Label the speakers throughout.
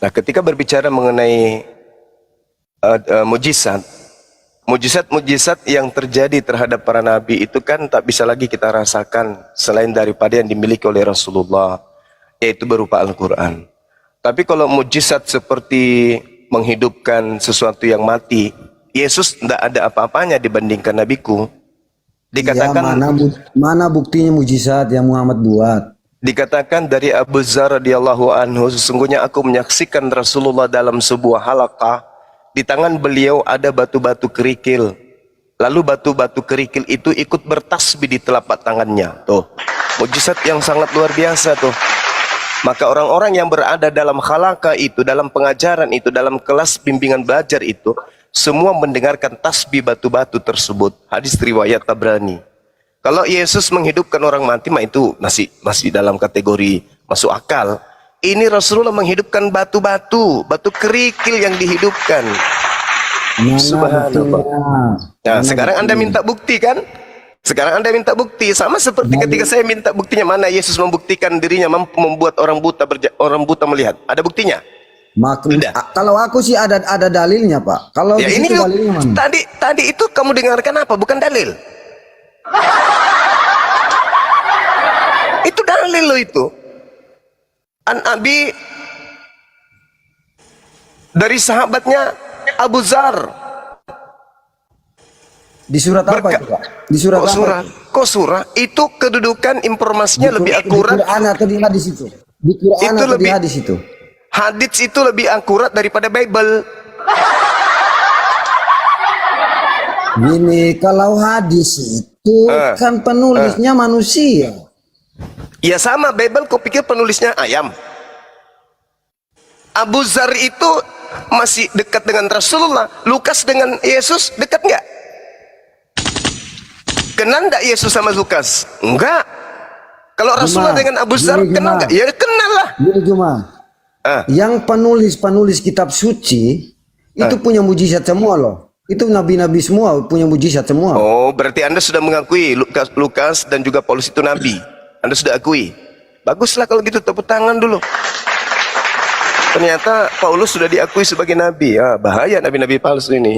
Speaker 1: Nah, ketika berbicara mengenai mujizat, mujizat-mujizat yang terjadi terhadap para nabi itu kan tak bisa lagi kita rasakan selain daripada yang dimiliki oleh Rasulullah, yaitu berupa Al-Quran. Tapi kalau mujizat seperti menghidupkan sesuatu yang mati, Yesus tidak ada apa-apanya dibandingkan nabiku. Dikatakan,
Speaker 2: mana buktinya mujizat yang Muhammad buat?
Speaker 1: Dikatakan dari Abu Dzar radhiyallahu anhu, sesungguhnya aku menyaksikan Rasulullah dalam sebuah halaqah, di tangan beliau ada batu-batu kerikil. Lalu batu-batu kerikil itu ikut bertasbih di telapak tangannya. Tuh, mujizat yang sangat luar biasa tuh. Maka orang-orang yang berada dalam halaqah itu, dalam pengajaran itu, dalam kelas bimbingan belajar itu, semua mendengarkan tasbih batu-batu tersebut. Hadis riwayat Tabrani. Kalau Yesus menghidupkan orang mati, mah itu masih dalam kategori masuk akal. Ini Rasulullah menghidupkan batu-batu, batu kerikil yang dihidupkan. Subhanallah. Nah, sekarang Anda minta bukti kan? Sekarang Anda minta bukti. Sama seperti ketika saya minta buktinya, mana Yesus membuktikan dirinya mampu membuat orang buta melihat. Ada buktinya?
Speaker 2: Kalau aku sih ada dalilnya, Pak. Kalau
Speaker 1: ya, ini dalilnya mana? Tadi itu kamu dengarkan apa? Bukan dalil. Itu dalil loh itu. An-Abi dari sahabatnya Abu Dzar.
Speaker 2: Di surat apa itu, Pak? Di surat apa?
Speaker 1: Kok surah? Itu kedudukan informasinya lebih akurat.
Speaker 2: Di Quran atau di hadis itu? Di Quran atau di hadis itu?
Speaker 1: Hadis itu lebih akurat daripada Bible.
Speaker 2: Gini, kalau hadis itu kan penulisnya manusia.
Speaker 1: Ya sama, Bible kau pikir penulisnya ayam? Abu Dzar itu masih dekat dengan Rasulullah. Lukas dengan Yesus dekat nggak? Kenal nggak Yesus sama Lukas? Enggak. Kalau Rasulullah dengan Abu Dzar kenal nggak? Ya kenal lah.
Speaker 2: Gini Juma, yang penulis kitab suci itu punya mujizat semua loh. Itu nabi-nabi semua punya mujizat semua. Oh,
Speaker 1: berarti Anda sudah mengakui Lukas dan juga Paulus itu nabi. Anda sudah akui. Baguslah kalau gitu, tepuk tangan dulu. Ternyata Paulus sudah diakui sebagai nabi. Ya, bahaya nabi-nabi palsu ini.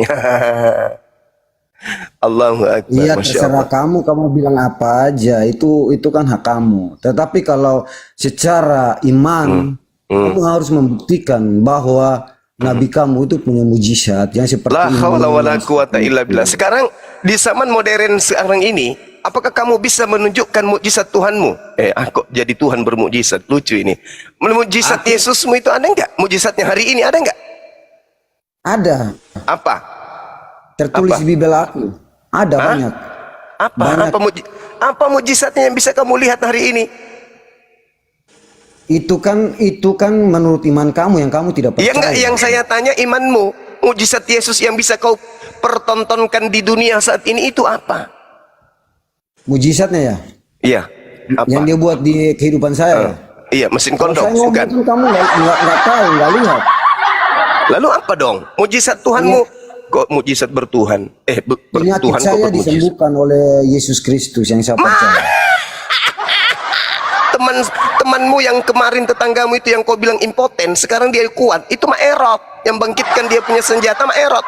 Speaker 1: Allahu Akbar.
Speaker 2: Iya, terserah kamu bilang apa aja, itu kan hak kamu. Tetapi kalau secara iman, kamu harus membuktikan bahwa nabi kamu itu punya mujizat yang seperti
Speaker 1: la haula wala quwata illa billah. Sekarang di zaman modern sekarang ini, apakah kamu bisa menunjukkan mukjizat Tuhanmu? Kok jadi Tuhan bermukjizat? Lucu ini. Mukjizat Yesusmu itu ada enggak? Mukjizatnya hari ini ada enggak?
Speaker 2: Ada.
Speaker 1: Apa?
Speaker 2: Tertulis di Bible aku. Ada banyak.
Speaker 1: Apa mukjizatnya yang bisa kamu lihat hari ini?
Speaker 2: Itu kan menurut iman kamu yang kamu tidak percaya.
Speaker 1: Ya enggak, yang saya tanya imanmu. Mukjizat Yesus yang bisa kau pertontonkan di dunia saat ini itu apa?
Speaker 2: Mujizatnya ya?
Speaker 1: Iya. Apa?
Speaker 2: Yang dia buat di kehidupan saya.
Speaker 1: Iya, mesin kondom.
Speaker 2: Saya
Speaker 1: bukan?
Speaker 2: Kamu nggak tahu, nggak lihat.
Speaker 1: Lalu apa dong? Mujizat Tuhanmu? Kok mujizat bertuhan?
Speaker 2: Penyakit saya disembuhkan oleh Yesus Kristus yang saya percaya.
Speaker 1: Temanmu yang kemarin, tetanggamu itu yang kau bilang impoten, sekarang dia kuat. Itu Ma'erot yang bangkitkan dia punya senjata. Ma'erot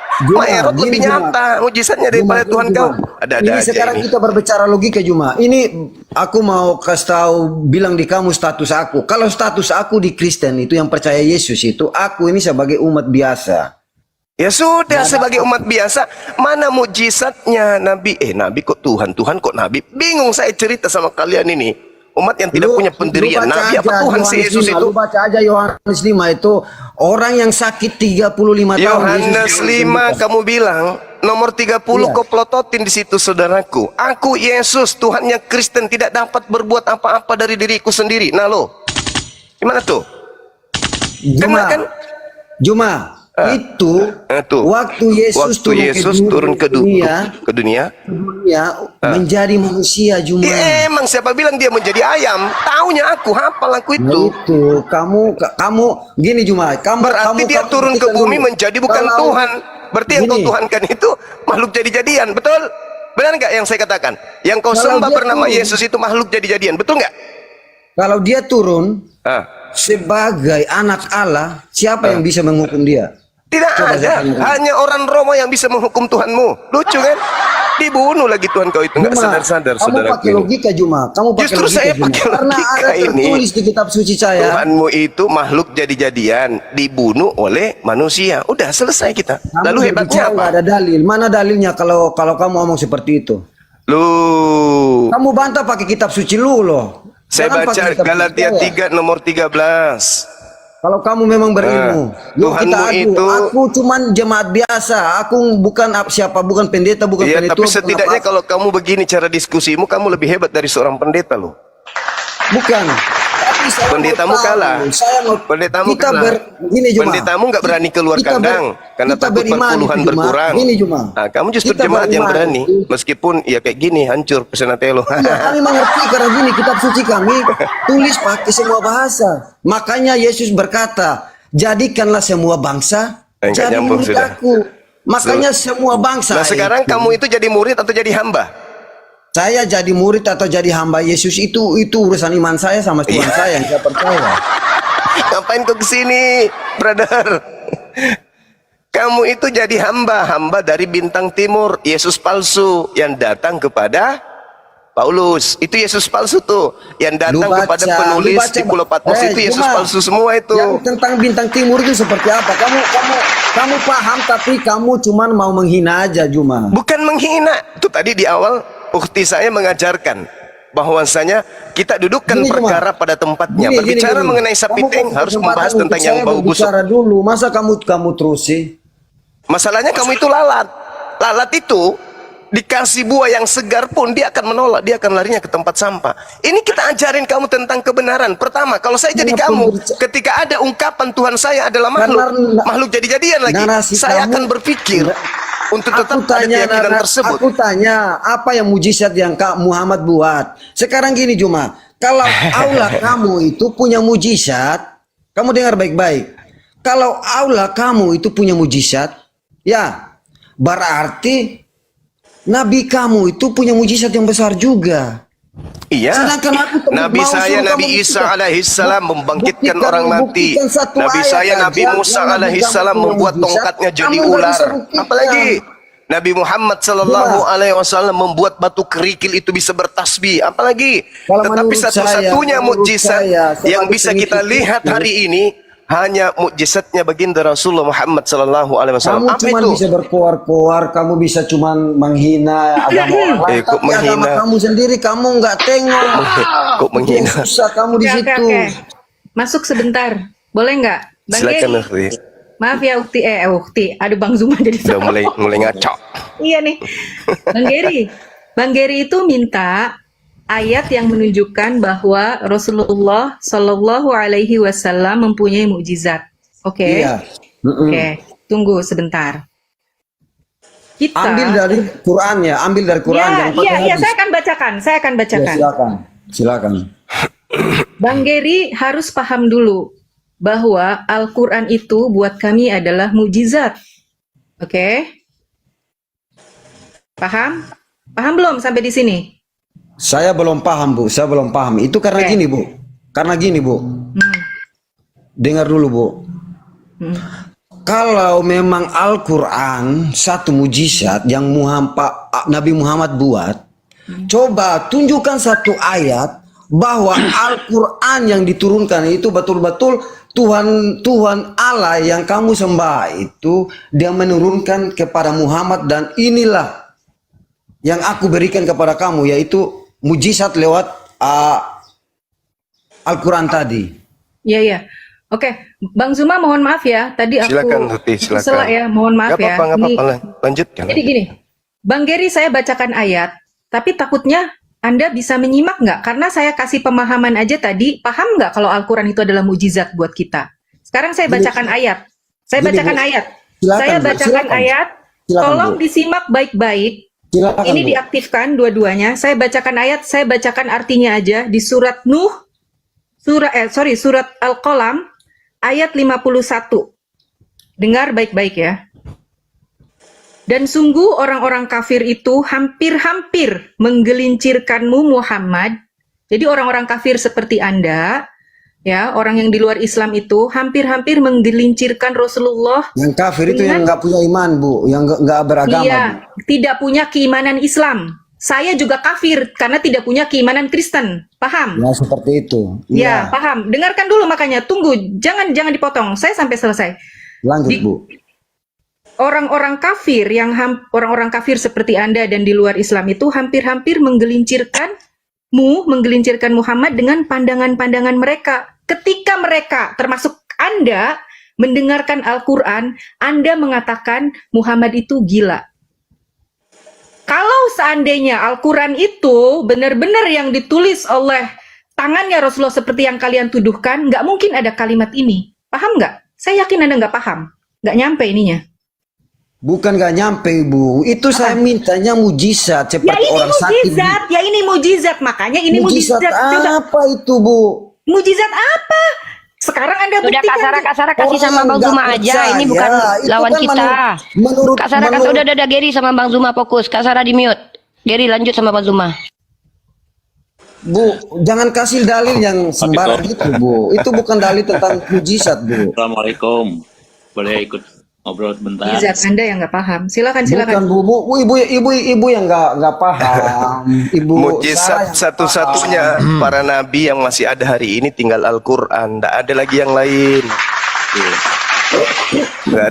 Speaker 1: lebih nyata mujizatnya daripada Tuhan kau. Ada
Speaker 2: sekarang ini. Kita berbicara logika Juma. Ini aku mau kasih tahu, bilang di kamu status aku. Kalau status aku di Kristen itu yang percaya Yesus itu, aku ini sebagai umat biasa.
Speaker 1: Ya sudah, sebagai umat biasa, mana mujizatnya Nabi? Nabi kok Tuhan kok Nabi? Bingung saya cerita sama kalian ini. Umat yang tidak punya pendirian. Nabi apa Tuhan si Yesus itu?
Speaker 2: Lu baca aja Yohanes 5 itu. Orang yang sakit 35 tahun.
Speaker 1: Yohanes 5 kamu bilang. Nomor 30 kau pelototin di situ, saudaraku. Aku Yesus, Tuhannya Kristen, tidak dapat berbuat apa-apa dari diriku sendiri. Nah lo, gimana tuh?
Speaker 2: Juma. Itu waktu Yesus turun ke dunia menjadi manusia Juma.
Speaker 1: Emang siapa bilang dia menjadi ayam? Taunya aku, hafal aku itu.
Speaker 2: Nah itu kamu gini Juma,
Speaker 1: berarti dia turun ke bumi menjadi bukan Tuhan. Berarti yang kau tuhankan itu makhluk jadi-jadian, betul? Benar nggak yang saya katakan? Yang kau sembah bernama Yesus itu makhluk jadi-jadian, betul nggak?
Speaker 2: Kalau dia turun
Speaker 1: Ah.
Speaker 2: sebagai anak Allah, siapa yang bisa menghukum dia?
Speaker 1: Tidak
Speaker 2: Coba
Speaker 1: ada,
Speaker 2: saya tanyakan.
Speaker 1: hanya orang Roma yang bisa menghukum Tuhanmu. Lucu kan? Dibunuh lagi Tuhan kau itu, nggak
Speaker 2: Juma,
Speaker 1: sadar-sadar
Speaker 2: kamu
Speaker 1: saudaraku
Speaker 2: pakai
Speaker 1: ini.
Speaker 2: logika Juma. Kamu pakai
Speaker 1: Justru
Speaker 2: logika
Speaker 1: saya
Speaker 2: Juma.
Speaker 1: pakai
Speaker 2: Karena
Speaker 1: logika
Speaker 2: ada
Speaker 1: ini.
Speaker 2: tertulis di kitab suci saya.
Speaker 1: Tuhanmu itu makhluk jadi-jadian, dibunuh oleh manusia. Udah selesai kita.
Speaker 2: Kamu
Speaker 1: Lalu hebatnya
Speaker 2: berbicara, nggak
Speaker 1: apa?
Speaker 2: ada dalil. Mana dalilnya kalau kamu ngomong seperti itu?
Speaker 1: Lu,
Speaker 2: Kamu bantah pakai kitab suci lu loh.
Speaker 1: saya
Speaker 2: Jangan
Speaker 1: baca
Speaker 2: pakai kitab suci
Speaker 1: Galatia
Speaker 2: saya.
Speaker 1: 3 nomor 13.
Speaker 2: Kalau kamu memang berilmu, yuk kita
Speaker 1: Tuhanmu
Speaker 2: adu.
Speaker 1: itu-
Speaker 2: Aku cuman jemaat biasa. Aku bukan siapa, bukan pendeta, bukan
Speaker 1: Iya,
Speaker 2: penetua.
Speaker 1: tapi
Speaker 2: bukan
Speaker 1: setidaknya
Speaker 2: apa-apa.
Speaker 1: kalau kamu begini cara diskusimu, kamu lebih hebat dari seorang pendeta loh.
Speaker 2: Bukan. Tapi saya
Speaker 1: Pendetamu
Speaker 2: mau tahu.
Speaker 1: kalah.
Speaker 2: Saya mau
Speaker 1: Pendetamu
Speaker 2: kita
Speaker 1: kalah.
Speaker 2: gini Juma.
Speaker 1: Pendetamu nggak berani keluar kandang karena
Speaker 2: kita
Speaker 1: takut
Speaker 2: beriman
Speaker 1: perpuluhan
Speaker 2: itu, Juma.
Speaker 1: berkurang.
Speaker 2: Gini Juma.
Speaker 1: Nah, kamu justru
Speaker 2: Kita
Speaker 1: jemaat yang
Speaker 2: beriman
Speaker 1: berani,
Speaker 2: itu.
Speaker 1: meskipun ya kayak gini hancur pesenatelo.
Speaker 2: Ya, kami mengerti karena gini kitab suci kami tulis pakai semua bahasa. Makanya Yesus berkata, jadikanlah semua bangsa
Speaker 1: Nggak
Speaker 2: jadi
Speaker 1: nyambung
Speaker 2: murid
Speaker 1: sudah.
Speaker 2: aku. Makanya semua bangsa.
Speaker 1: Nah sekarang
Speaker 2: itu,
Speaker 1: kamu itu jadi murid atau jadi hamba?
Speaker 2: saya jadi murid atau jadi hamba Yesus itu urusan iman saya sama Tuhan
Speaker 1: Iya.
Speaker 2: saya yang saya percaya.
Speaker 1: Ngapain kau kesini, brother? Kamu itu jadi hamba dari bintang timur, Yesus palsu yang datang kepada Paulus. Itu Yesus palsu tuh, yang datang kepada penulis di Pulau Patmos itu Yesus
Speaker 2: Juma,
Speaker 1: palsu semua itu.
Speaker 2: Yang tentang bintang timur itu seperti apa? Kamu paham tapi kamu cuman mau menghina aja Juma.
Speaker 1: Bukan menghina. Itu tadi di awal ukti saya mengajarkan bahwasanya kita dudukkan
Speaker 2: Gini,
Speaker 1: perkara pada tempatnya.
Speaker 2: Gini,
Speaker 1: Berbicara
Speaker 2: gini.
Speaker 1: mengenai sapi
Speaker 2: Kamu
Speaker 1: tank
Speaker 2: kasih
Speaker 1: harus
Speaker 2: kesempatan
Speaker 1: membahas
Speaker 2: untuk
Speaker 1: tentang yang
Speaker 2: saya
Speaker 1: bau busuk.
Speaker 2: berbicara dulu. Masa kamu terus sih?
Speaker 1: Masalahnya kamu itu lalat. Lalat itu dikasih buah yang segar pun dia akan menolak, dia akan larinya ke tempat sampah. Ini kita ajarin kamu tentang kebenaran. Pertama, kalau saya jadi
Speaker 2: Karena
Speaker 1: kamu,
Speaker 2: pemberita-
Speaker 1: ketika ada ungkapan Tuhan saya adalah makhluk,
Speaker 2: Karena-
Speaker 1: makhluk jadi-jadian lagi,
Speaker 2: narasi
Speaker 1: saya
Speaker 2: kamu-
Speaker 1: akan berpikir untuk tetap
Speaker 2: Aku
Speaker 1: ada
Speaker 2: tanya,
Speaker 1: keyakinan tersebut.
Speaker 2: aku tanya apa yang mujizat yang Kak Muhammad buat. Sekarang gini Juma, kalau Allah kamu itu punya mujizat, kamu dengar baik-baik. Kalau Allah kamu itu punya mujizat, ya berarti Nabi kamu itu punya mujizat yang besar juga.
Speaker 1: Iya.
Speaker 2: Sedangkan aku
Speaker 1: Nabi
Speaker 2: mau
Speaker 1: saya
Speaker 2: suruh
Speaker 1: Nabi
Speaker 2: kamu
Speaker 1: Isa
Speaker 2: buktikan.
Speaker 1: alaihissalam membangkitkan
Speaker 2: Buktikan-
Speaker 1: orang mati.
Speaker 2: buktikan satu
Speaker 1: Nabi
Speaker 2: ayat
Speaker 1: saya Nabi
Speaker 2: aja
Speaker 1: Musa
Speaker 2: yang Nabi
Speaker 1: alaihissalam
Speaker 2: kamu
Speaker 1: membuat
Speaker 2: mujizat,
Speaker 1: tongkatnya jadi
Speaker 2: kamu nggak
Speaker 1: ular.
Speaker 2: bisa buktikan.
Speaker 1: Apalagi Nabi Muhammad sallallahu
Speaker 2: Coba.
Speaker 1: alaihi wasallam membuat batu kerikil itu bisa bertasbih. Apalagi
Speaker 2: Kalau
Speaker 1: tetapi
Speaker 2: menurut
Speaker 1: satu-satunya
Speaker 2: saya, menurut
Speaker 1: mukjizat
Speaker 2: saya,
Speaker 1: yang
Speaker 2: sebagai
Speaker 1: bisa kita
Speaker 2: pengikut
Speaker 1: lihat
Speaker 2: Kristus,
Speaker 1: hari ini hanya mukjizatnya baginda Rasulullah Muhammad sallallahu alaihi wasallam.
Speaker 2: Kamu
Speaker 1: Apa
Speaker 2: cuma
Speaker 1: itu?
Speaker 2: bisa berkoar-koar, kamu bisa cuma menghina agama orang lain,
Speaker 1: kok
Speaker 2: tapi
Speaker 1: menghina?
Speaker 2: agama kamu sendiri kamu nggak tengok.
Speaker 1: Kok menghina?
Speaker 2: Susah kamu di
Speaker 3: Oke,
Speaker 2: situ.
Speaker 3: oke. Masuk sebentar. Boleh nggak? Bang
Speaker 1: Silakan
Speaker 3: Geri.
Speaker 1: Ukti.
Speaker 3: Maaf ya Ukti. Aduh Bang Zuma jadi
Speaker 1: Udah
Speaker 3: salah.
Speaker 1: mulai ngaco.
Speaker 3: Iya nih. Bang Geri itu minta ayat yang menunjukkan bahwa Rasulullah Shallallahu Alaihi Wasallam mempunyai mukjizat. Oke.
Speaker 2: Iya. Mm-mm.
Speaker 3: Oke. Tunggu sebentar. Kita.
Speaker 2: Ambil dari Quran ya, ambil dari Quran.
Speaker 3: Ya,
Speaker 2: jangan pakai
Speaker 3: iya,
Speaker 2: hadis.
Speaker 3: saya akan bacakan.
Speaker 2: Ya, silakan, silakan.
Speaker 3: Bang Geri harus paham dulu bahwa Al-Quran itu buat kami adalah mujizat. Oke? Paham? Paham belum sampai di sini?
Speaker 2: Saya belum paham Bu, saya belum paham. Itu karena
Speaker 3: Oke.
Speaker 2: gini Bu, karena gini Bu.
Speaker 3: Hmm.
Speaker 2: Dengar dulu Bu.
Speaker 3: Hmm.
Speaker 2: Kalau memang Al-Quran satu mujizat yang Nabi Muhammad buat, coba tunjukkan satu ayat bahwa Al-Quran yang diturunkan itu betul-betul Tuhan Allah yang kamu sembah itu dia menurunkan kepada Muhammad, dan inilah yang aku berikan kepada kamu, yaitu mujizat lewat Al-Quran tadi.
Speaker 3: Iya, iya. Oke, Bang Zuma mohon maaf ya. Tadi aku
Speaker 1: Silakan Tuti, silakan.
Speaker 3: salah ya, mohon maaf
Speaker 1: Gak apa-apa,
Speaker 3: ya.
Speaker 1: gak
Speaker 3: Ini-
Speaker 1: apa-apa. Lanjutkan.
Speaker 3: Jadi gini, Bang Geri saya bacakan ayat, tapi takutnya Anda bisa menyimak nggak? Karena saya kasih pemahaman aja tadi, paham nggak kalau Al-Quran itu adalah mujizat buat kita? Sekarang saya bacakan ayat. Saya
Speaker 2: Gini,
Speaker 3: bacakan
Speaker 2: Bu.
Speaker 3: ayat.
Speaker 2: Silakan,
Speaker 3: Saya
Speaker 2: Bu.
Speaker 3: bacakan
Speaker 2: Silakan.
Speaker 3: ayat.
Speaker 2: Silakan,
Speaker 3: Tolong
Speaker 2: Bu.
Speaker 3: disimak baik-baik.
Speaker 2: Silakan,
Speaker 3: Ini
Speaker 2: Bu.
Speaker 3: diaktifkan dua-duanya. Saya bacakan ayat, saya bacakan artinya aja di surat Nuh, surat Al-Qalam ayat 51. Dengar baik-baik ya. Dan sungguh orang-orang kafir itu hampir-hampir menggelincirkanmu Muhammad Jadi orang-orang kafir seperti Anda, ya, orang yang di luar Islam itu hampir-hampir menggelincirkan Rasulullah.
Speaker 2: Yang kafir itu yang nggak punya iman, Bu, yang nggak beragama.
Speaker 3: Iya,
Speaker 2: Bu.
Speaker 3: tidak punya keimanan Islam. Saya juga kafir karena tidak punya keimanan Kristen. Paham?
Speaker 2: Ya seperti itu.
Speaker 3: Ya,
Speaker 2: Iya.
Speaker 3: paham. Dengarkan dulu makanya. Tunggu, jangan dipotong. Saya sampai selesai.
Speaker 2: Lanjut,
Speaker 3: Di-
Speaker 2: Bu.
Speaker 3: Orang-orang kafir orang-orang kafir seperti Anda dan di luar Islam itu hampir-hampir menggelincirkan Muhammad dengan pandangan-pandangan mereka. Ketika mereka, termasuk Anda, mendengarkan Al-Quran, Anda mengatakan Muhammad itu gila. Kalau seandainya Al-Quran itu benar-benar yang ditulis oleh tangannya Rasulullah seperti yang kalian tuduhkan, nggak mungkin ada kalimat ini. Paham nggak? Saya yakin Anda nggak paham. Nggak nyampe ininya.
Speaker 2: Bukan nggak nyampe, Bu. Itu saya mintanya mujizat
Speaker 3: Ya
Speaker 2: seperti
Speaker 3: ini
Speaker 2: orang sakit.
Speaker 3: mujizat, ya ini mujizat. Makanya ini
Speaker 2: Mujizat
Speaker 3: mujizat. Coba,
Speaker 2: apa itu, Bu?
Speaker 3: mujizat apa? Sekarang Anda
Speaker 4: Sudah
Speaker 3: buktikan.
Speaker 4: Kak Sarah kasih
Speaker 2: Orang
Speaker 4: sama Bang
Speaker 2: nggak
Speaker 4: Zuma aja. Ini
Speaker 2: percaya.
Speaker 4: bukan
Speaker 2: Itu
Speaker 4: lawan
Speaker 2: kan
Speaker 4: kita.
Speaker 2: menurut
Speaker 4: Kak Sarah udah Gary sama Bang Zuma fokus. Kak Sarah di mute. Gary lanjut sama Bang Zuma.
Speaker 2: Bu, jangan kasih dalil yang sembarang itu, Bu. Itu bukan dalil tentang mujizat, Bu.
Speaker 5: Assalamualaikum. Boleh ikut ngobrol sebentar?
Speaker 3: Mujizat Anda yang nggak paham. Silakan,
Speaker 2: Bukan,
Speaker 3: silakan.
Speaker 2: Bu. Ibu yang nggak paham. Ibu Sarah
Speaker 1: Mujizat
Speaker 2: yang
Speaker 1: satu-satunya para nabi yang masih ada hari ini tinggal Al-Quran. Nggak ada lagi yang lain. Nggak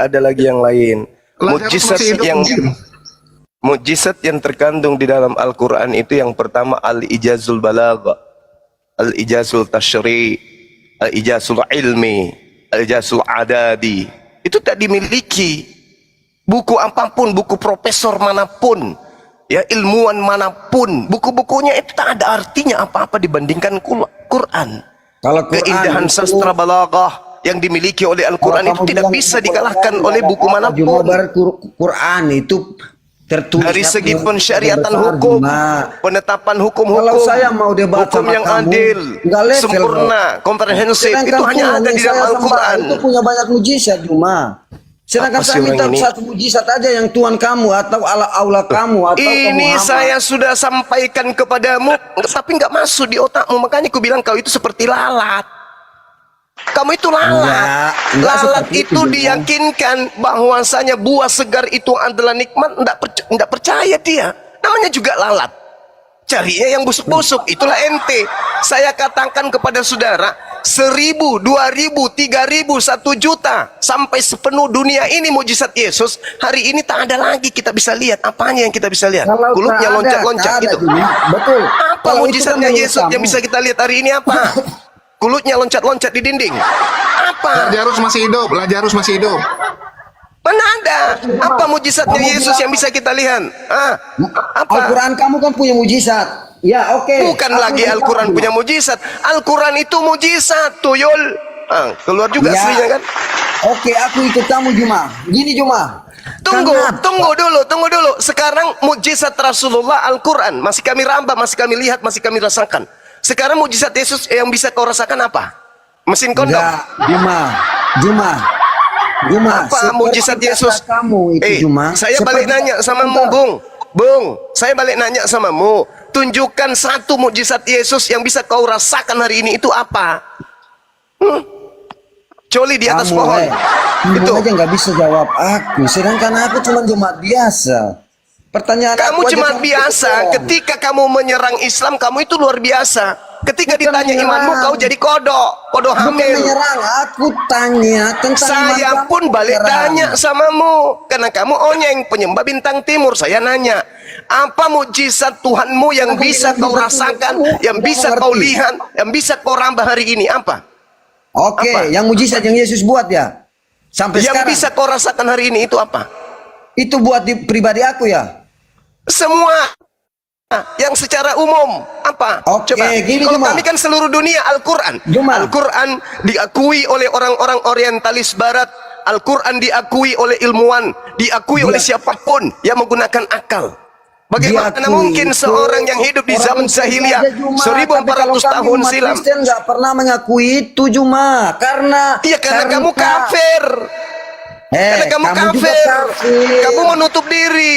Speaker 1: ada lagi yang lain. Mujizat yang terkandung di dalam Al-Quran itu yang pertama Al-Ijazul Balagha, Al-Ijazul Tashri', Al-Ijazul Ilmi, Al-Ijazul Adadi. Itu tak dimiliki buku apapun, buku profesor manapun, ya ilmuwan manapun, buku-bukunya itu tak ada artinya apa-apa dibandingkan Quran.
Speaker 2: Kalau Quran
Speaker 1: Keindahan
Speaker 2: itu-
Speaker 1: sastra balaghah yang dimiliki oleh Al-Quran itu
Speaker 2: Kalau kamu
Speaker 1: tidak
Speaker 2: bilang
Speaker 1: bisa
Speaker 2: itu
Speaker 1: dikalahkan
Speaker 2: Quran,
Speaker 1: oleh buku
Speaker 2: Cuma
Speaker 1: manapun.
Speaker 2: barat Quran itu tertulis
Speaker 1: Dari segi
Speaker 2: besar,
Speaker 1: pensyariatan
Speaker 2: Cuma.
Speaker 1: hukum, penetapan hukum-hukum,
Speaker 2: Kalau saya mau debat
Speaker 1: hukum
Speaker 2: sama
Speaker 1: yang
Speaker 2: kamu,
Speaker 1: adil,
Speaker 2: nggak level,
Speaker 1: sempurna, komprehensif,
Speaker 2: Sedangkan
Speaker 1: itu hanya
Speaker 2: Tuhan
Speaker 1: ada
Speaker 2: yang
Speaker 1: di dalam
Speaker 2: saya sembah
Speaker 1: Al-Quran.
Speaker 2: itu punya banyak mujizat cuma. Sedangkan
Speaker 1: Apa
Speaker 2: saya
Speaker 1: sih
Speaker 2: minta
Speaker 1: orang ini?
Speaker 2: satu mujizat aja yang Tuhan kamu atau Allah kamu atau ke
Speaker 1: Ini
Speaker 2: Muhammad.
Speaker 1: saya sudah sampaikan kepadamu, tapi nggak masuk di otakmu. Makanya aku bilang kau itu seperti lalat. Kamu itu lalat.
Speaker 2: Enggak
Speaker 1: Lalat
Speaker 2: seperti
Speaker 1: itu
Speaker 2: Bang.
Speaker 1: diyakinkan bahwasanya buah segar itu adalah nikmat, enggak percaya dia. Namanya juga lalat. Carinya yang busuk-busuk, itulah ente. Saya katakan kepada saudara, 1.000, 2.000, 3.000, 1 juta, sampai sepenuh dunia ini mujizat Yesus. Hari ini tak ada lagi kita bisa lihat. Apanya yang kita bisa lihat?
Speaker 2: Kalau
Speaker 1: Kulupnya
Speaker 2: tak ada,
Speaker 1: loncat-loncat
Speaker 2: tak ada,
Speaker 1: gitu.
Speaker 2: Cuma. Betul.
Speaker 1: Apa
Speaker 2: Kalau itu
Speaker 1: mujizatnya
Speaker 2: kan menurut
Speaker 1: Yesus yang
Speaker 2: kamu.
Speaker 1: bisa kita lihat hari ini apa? Kulutnya loncat-loncat di dinding. Apa?
Speaker 6: Lazarus masih hidup, Lazarus masih hidup.
Speaker 1: Mana ada? Apa mujizatnya
Speaker 2: Kamu
Speaker 1: Yesus
Speaker 2: bilang-
Speaker 1: yang bisa kita lihat? Ah, apa?
Speaker 2: Al-Quran kamu kan punya mujizat. Ya, oke.
Speaker 1: Bukan
Speaker 2: Aku
Speaker 1: lagi
Speaker 2: bilang
Speaker 1: Al-Quran
Speaker 2: kamu.
Speaker 1: punya mujizat. Al-Quran itu mujizat, tuyul. Ah, keluar juga
Speaker 2: Ya.
Speaker 1: aslinya kan?
Speaker 2: Oke, aku ikut kamu Juma. Gini Juma.
Speaker 1: Tunggu,
Speaker 2: Kenapa?
Speaker 1: tunggu dulu. Sekarang mujizat Rasulullah Al-Quran masih kami rambah, masih kami lihat, masih kami rasakan. Sekarang mujizat Yesus yang bisa kau rasakan apa? Mesin kondom.
Speaker 2: Enggak, Juma.
Speaker 1: Apa
Speaker 2: seperti
Speaker 1: mujizat
Speaker 2: kata
Speaker 1: Yesus?
Speaker 2: kamu itu Juma.
Speaker 1: Saya
Speaker 2: Seperti
Speaker 1: balik nanya sama mu, Bung. Saya balik nanya sama mu. Tunjukkan satu mujizat Yesus yang bisa kau rasakan hari ini itu apa? Coli di atas
Speaker 2: kamu,
Speaker 1: pohon.
Speaker 2: kamu
Speaker 1: Itu.
Speaker 2: aja nggak bisa jawab aku. Sedangkan aku cuma jemaat biasa. Pertanyaan
Speaker 1: Kamu
Speaker 2: aku aja
Speaker 1: cuma
Speaker 2: kamu
Speaker 1: biasa.
Speaker 2: jawab.
Speaker 1: Ketika kamu menyerang Islam, kamu itu luar biasa. Ketika
Speaker 2: Bukan
Speaker 1: ditanya imanmu,
Speaker 2: menyerang.
Speaker 1: kau jadi kodok
Speaker 2: Bukan
Speaker 1: hamil.
Speaker 2: menyerang, aku tanya tentang iman
Speaker 1: Saya
Speaker 2: kamu,
Speaker 1: pun balik
Speaker 2: menyerang.
Speaker 1: tanya samamu. Karena kamu onyeng, penyembah bintang timur. Saya nanya, apa mujizat Tuhanmu yang
Speaker 2: Aku
Speaker 1: bisa
Speaker 2: bilang
Speaker 1: kau
Speaker 2: betul,
Speaker 1: rasakan,
Speaker 2: kamu
Speaker 1: yang
Speaker 2: tidak
Speaker 1: bisa
Speaker 2: mengerti.
Speaker 1: kau lihat, yang bisa kau rambah hari ini? Apa?
Speaker 2: Oke,
Speaker 1: Apa?
Speaker 2: yang mujizat yang Yesus buat ya. Sampai
Speaker 1: Yang
Speaker 2: sekarang.
Speaker 1: bisa kau rasakan hari ini itu apa?
Speaker 2: Itu buat di pribadi aku ya.
Speaker 1: Semua. Yang secara umum apa?
Speaker 2: Oke,
Speaker 1: Coba.
Speaker 2: gini,
Speaker 1: Kalau
Speaker 2: Juma.
Speaker 1: kami kan seluruh dunia Al-Quran.
Speaker 2: Juma.
Speaker 1: Al-Quran diakui oleh orang-orang orientalis barat. Al-Quran diakui oleh ilmuwan, diakui oleh siapapun yang menggunakan akal. Bagaimana
Speaker 2: Diakui
Speaker 1: mungkin
Speaker 2: itu
Speaker 1: seorang yang hidup di
Speaker 2: orang
Speaker 1: zaman
Speaker 2: Islam
Speaker 1: jahiliyah
Speaker 2: saja, Juma.
Speaker 1: 1400
Speaker 2: Tapi kalau
Speaker 1: tahun
Speaker 2: kami umat
Speaker 1: silam?
Speaker 2: Kristen nggak pernah mengakui itu Juma karena
Speaker 1: Iya, karena kamu kafir. Karena kamu
Speaker 2: juga
Speaker 1: kafir.
Speaker 2: kafir.
Speaker 1: Kamu menutup diri.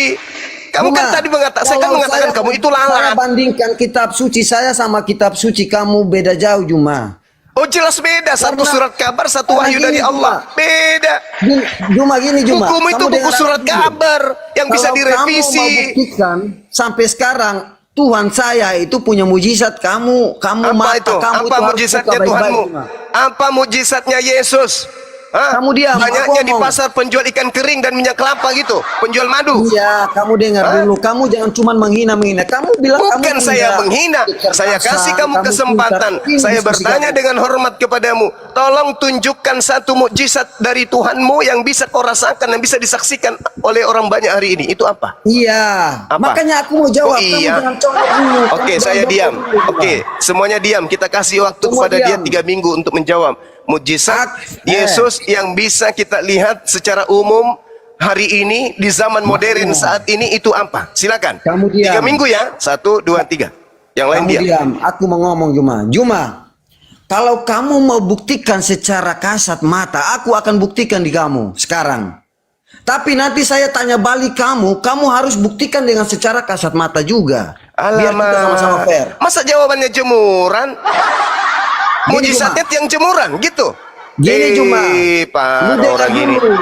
Speaker 1: Kamu kan tadi mengatakan, saya kan mengatakan kamu itu
Speaker 2: Saya
Speaker 1: lalat.
Speaker 2: bandingkan kitab suci saya sama kitab suci kamu beda jauh Juma.
Speaker 1: Oh jelas beda, satu surat kabar, satu wahyu
Speaker 2: gini,
Speaker 1: dari Allah.
Speaker 2: Juma.
Speaker 1: Beda.
Speaker 2: Juma gini Juma.
Speaker 1: Hukum itu
Speaker 2: Kamu
Speaker 1: buku
Speaker 2: dengar
Speaker 1: surat
Speaker 2: aku dulu.
Speaker 1: kabar yang bisa
Speaker 2: Kalau
Speaker 1: direvisi.
Speaker 2: kamu mau buktikan sampai sekarang Tuhan saya itu punya mujizat kamu
Speaker 1: Apa
Speaker 2: mata
Speaker 1: itu?
Speaker 2: kamu
Speaker 1: Apa
Speaker 2: itu harus
Speaker 1: mujizatnya
Speaker 2: buka baik-baik,
Speaker 1: Tuhanmu?
Speaker 2: Juma.
Speaker 1: Apa mujizatnya Yesus? Hah?
Speaker 2: Kamu diam,
Speaker 1: Banyaknya
Speaker 2: aku
Speaker 1: di
Speaker 2: ngomong.
Speaker 1: pasar penjual ikan kering dan minyak kelapa gitu, penjual madu.
Speaker 2: Iya, kamu dengar dulu. Kamu jangan cuma menghina-menghina. Kamu bilang
Speaker 1: Bukan
Speaker 2: kamu
Speaker 1: saya
Speaker 2: punya
Speaker 1: menghina, saya
Speaker 2: kecerdasan,
Speaker 1: kasih kamu kesempatan.
Speaker 2: pintar. Ini
Speaker 1: Saya
Speaker 2: diskusi
Speaker 1: bertanya
Speaker 2: kamu.
Speaker 1: dengan hormat kepadamu. Tolong tunjukkan satu mukjizat dari Tuhanmu yang bisa kau rasakan, yang bisa disaksikan oleh orang banyak hari ini. Itu apa?
Speaker 2: Iya,
Speaker 1: Apa?
Speaker 2: makanya aku mau jawab.
Speaker 1: Oh, iya.
Speaker 2: Kamu jangan colok dulu.
Speaker 1: Oke,
Speaker 2: Kamu
Speaker 1: saya
Speaker 2: jangan
Speaker 1: diam.
Speaker 2: jawab dulu,
Speaker 1: Oke,
Speaker 2: Juma.
Speaker 1: semuanya diam. Kita kasih waktu
Speaker 2: Semua
Speaker 1: kepada dia
Speaker 2: diam.
Speaker 1: 3 minggu untuk menjawab. Mujizat
Speaker 2: Eh.
Speaker 1: Yesus yang bisa kita lihat secara umum hari ini di zaman modern saat ini itu apa? Silakan.
Speaker 2: Kamu diam.
Speaker 1: 3 minggu ya. 1, 2, 3. Yang lain
Speaker 2: Kamu
Speaker 1: diam.
Speaker 2: diam. Aku mau ngomong Juma. Juma, kalau kamu mau buktikan secara kasat mata, aku akan buktikan di kamu sekarang. Tapi nanti saya tanya balik kamu harus buktikan dengan secara kasat mata juga. Biar kita sama-sama fair.
Speaker 1: Masa jawabannya jemuran?
Speaker 2: Gini,
Speaker 1: Mujizatnya tiang jemuran gitu.
Speaker 2: Gini Juma,
Speaker 1: Pak,
Speaker 2: lu dengar
Speaker 1: orang ini.
Speaker 2: dulu.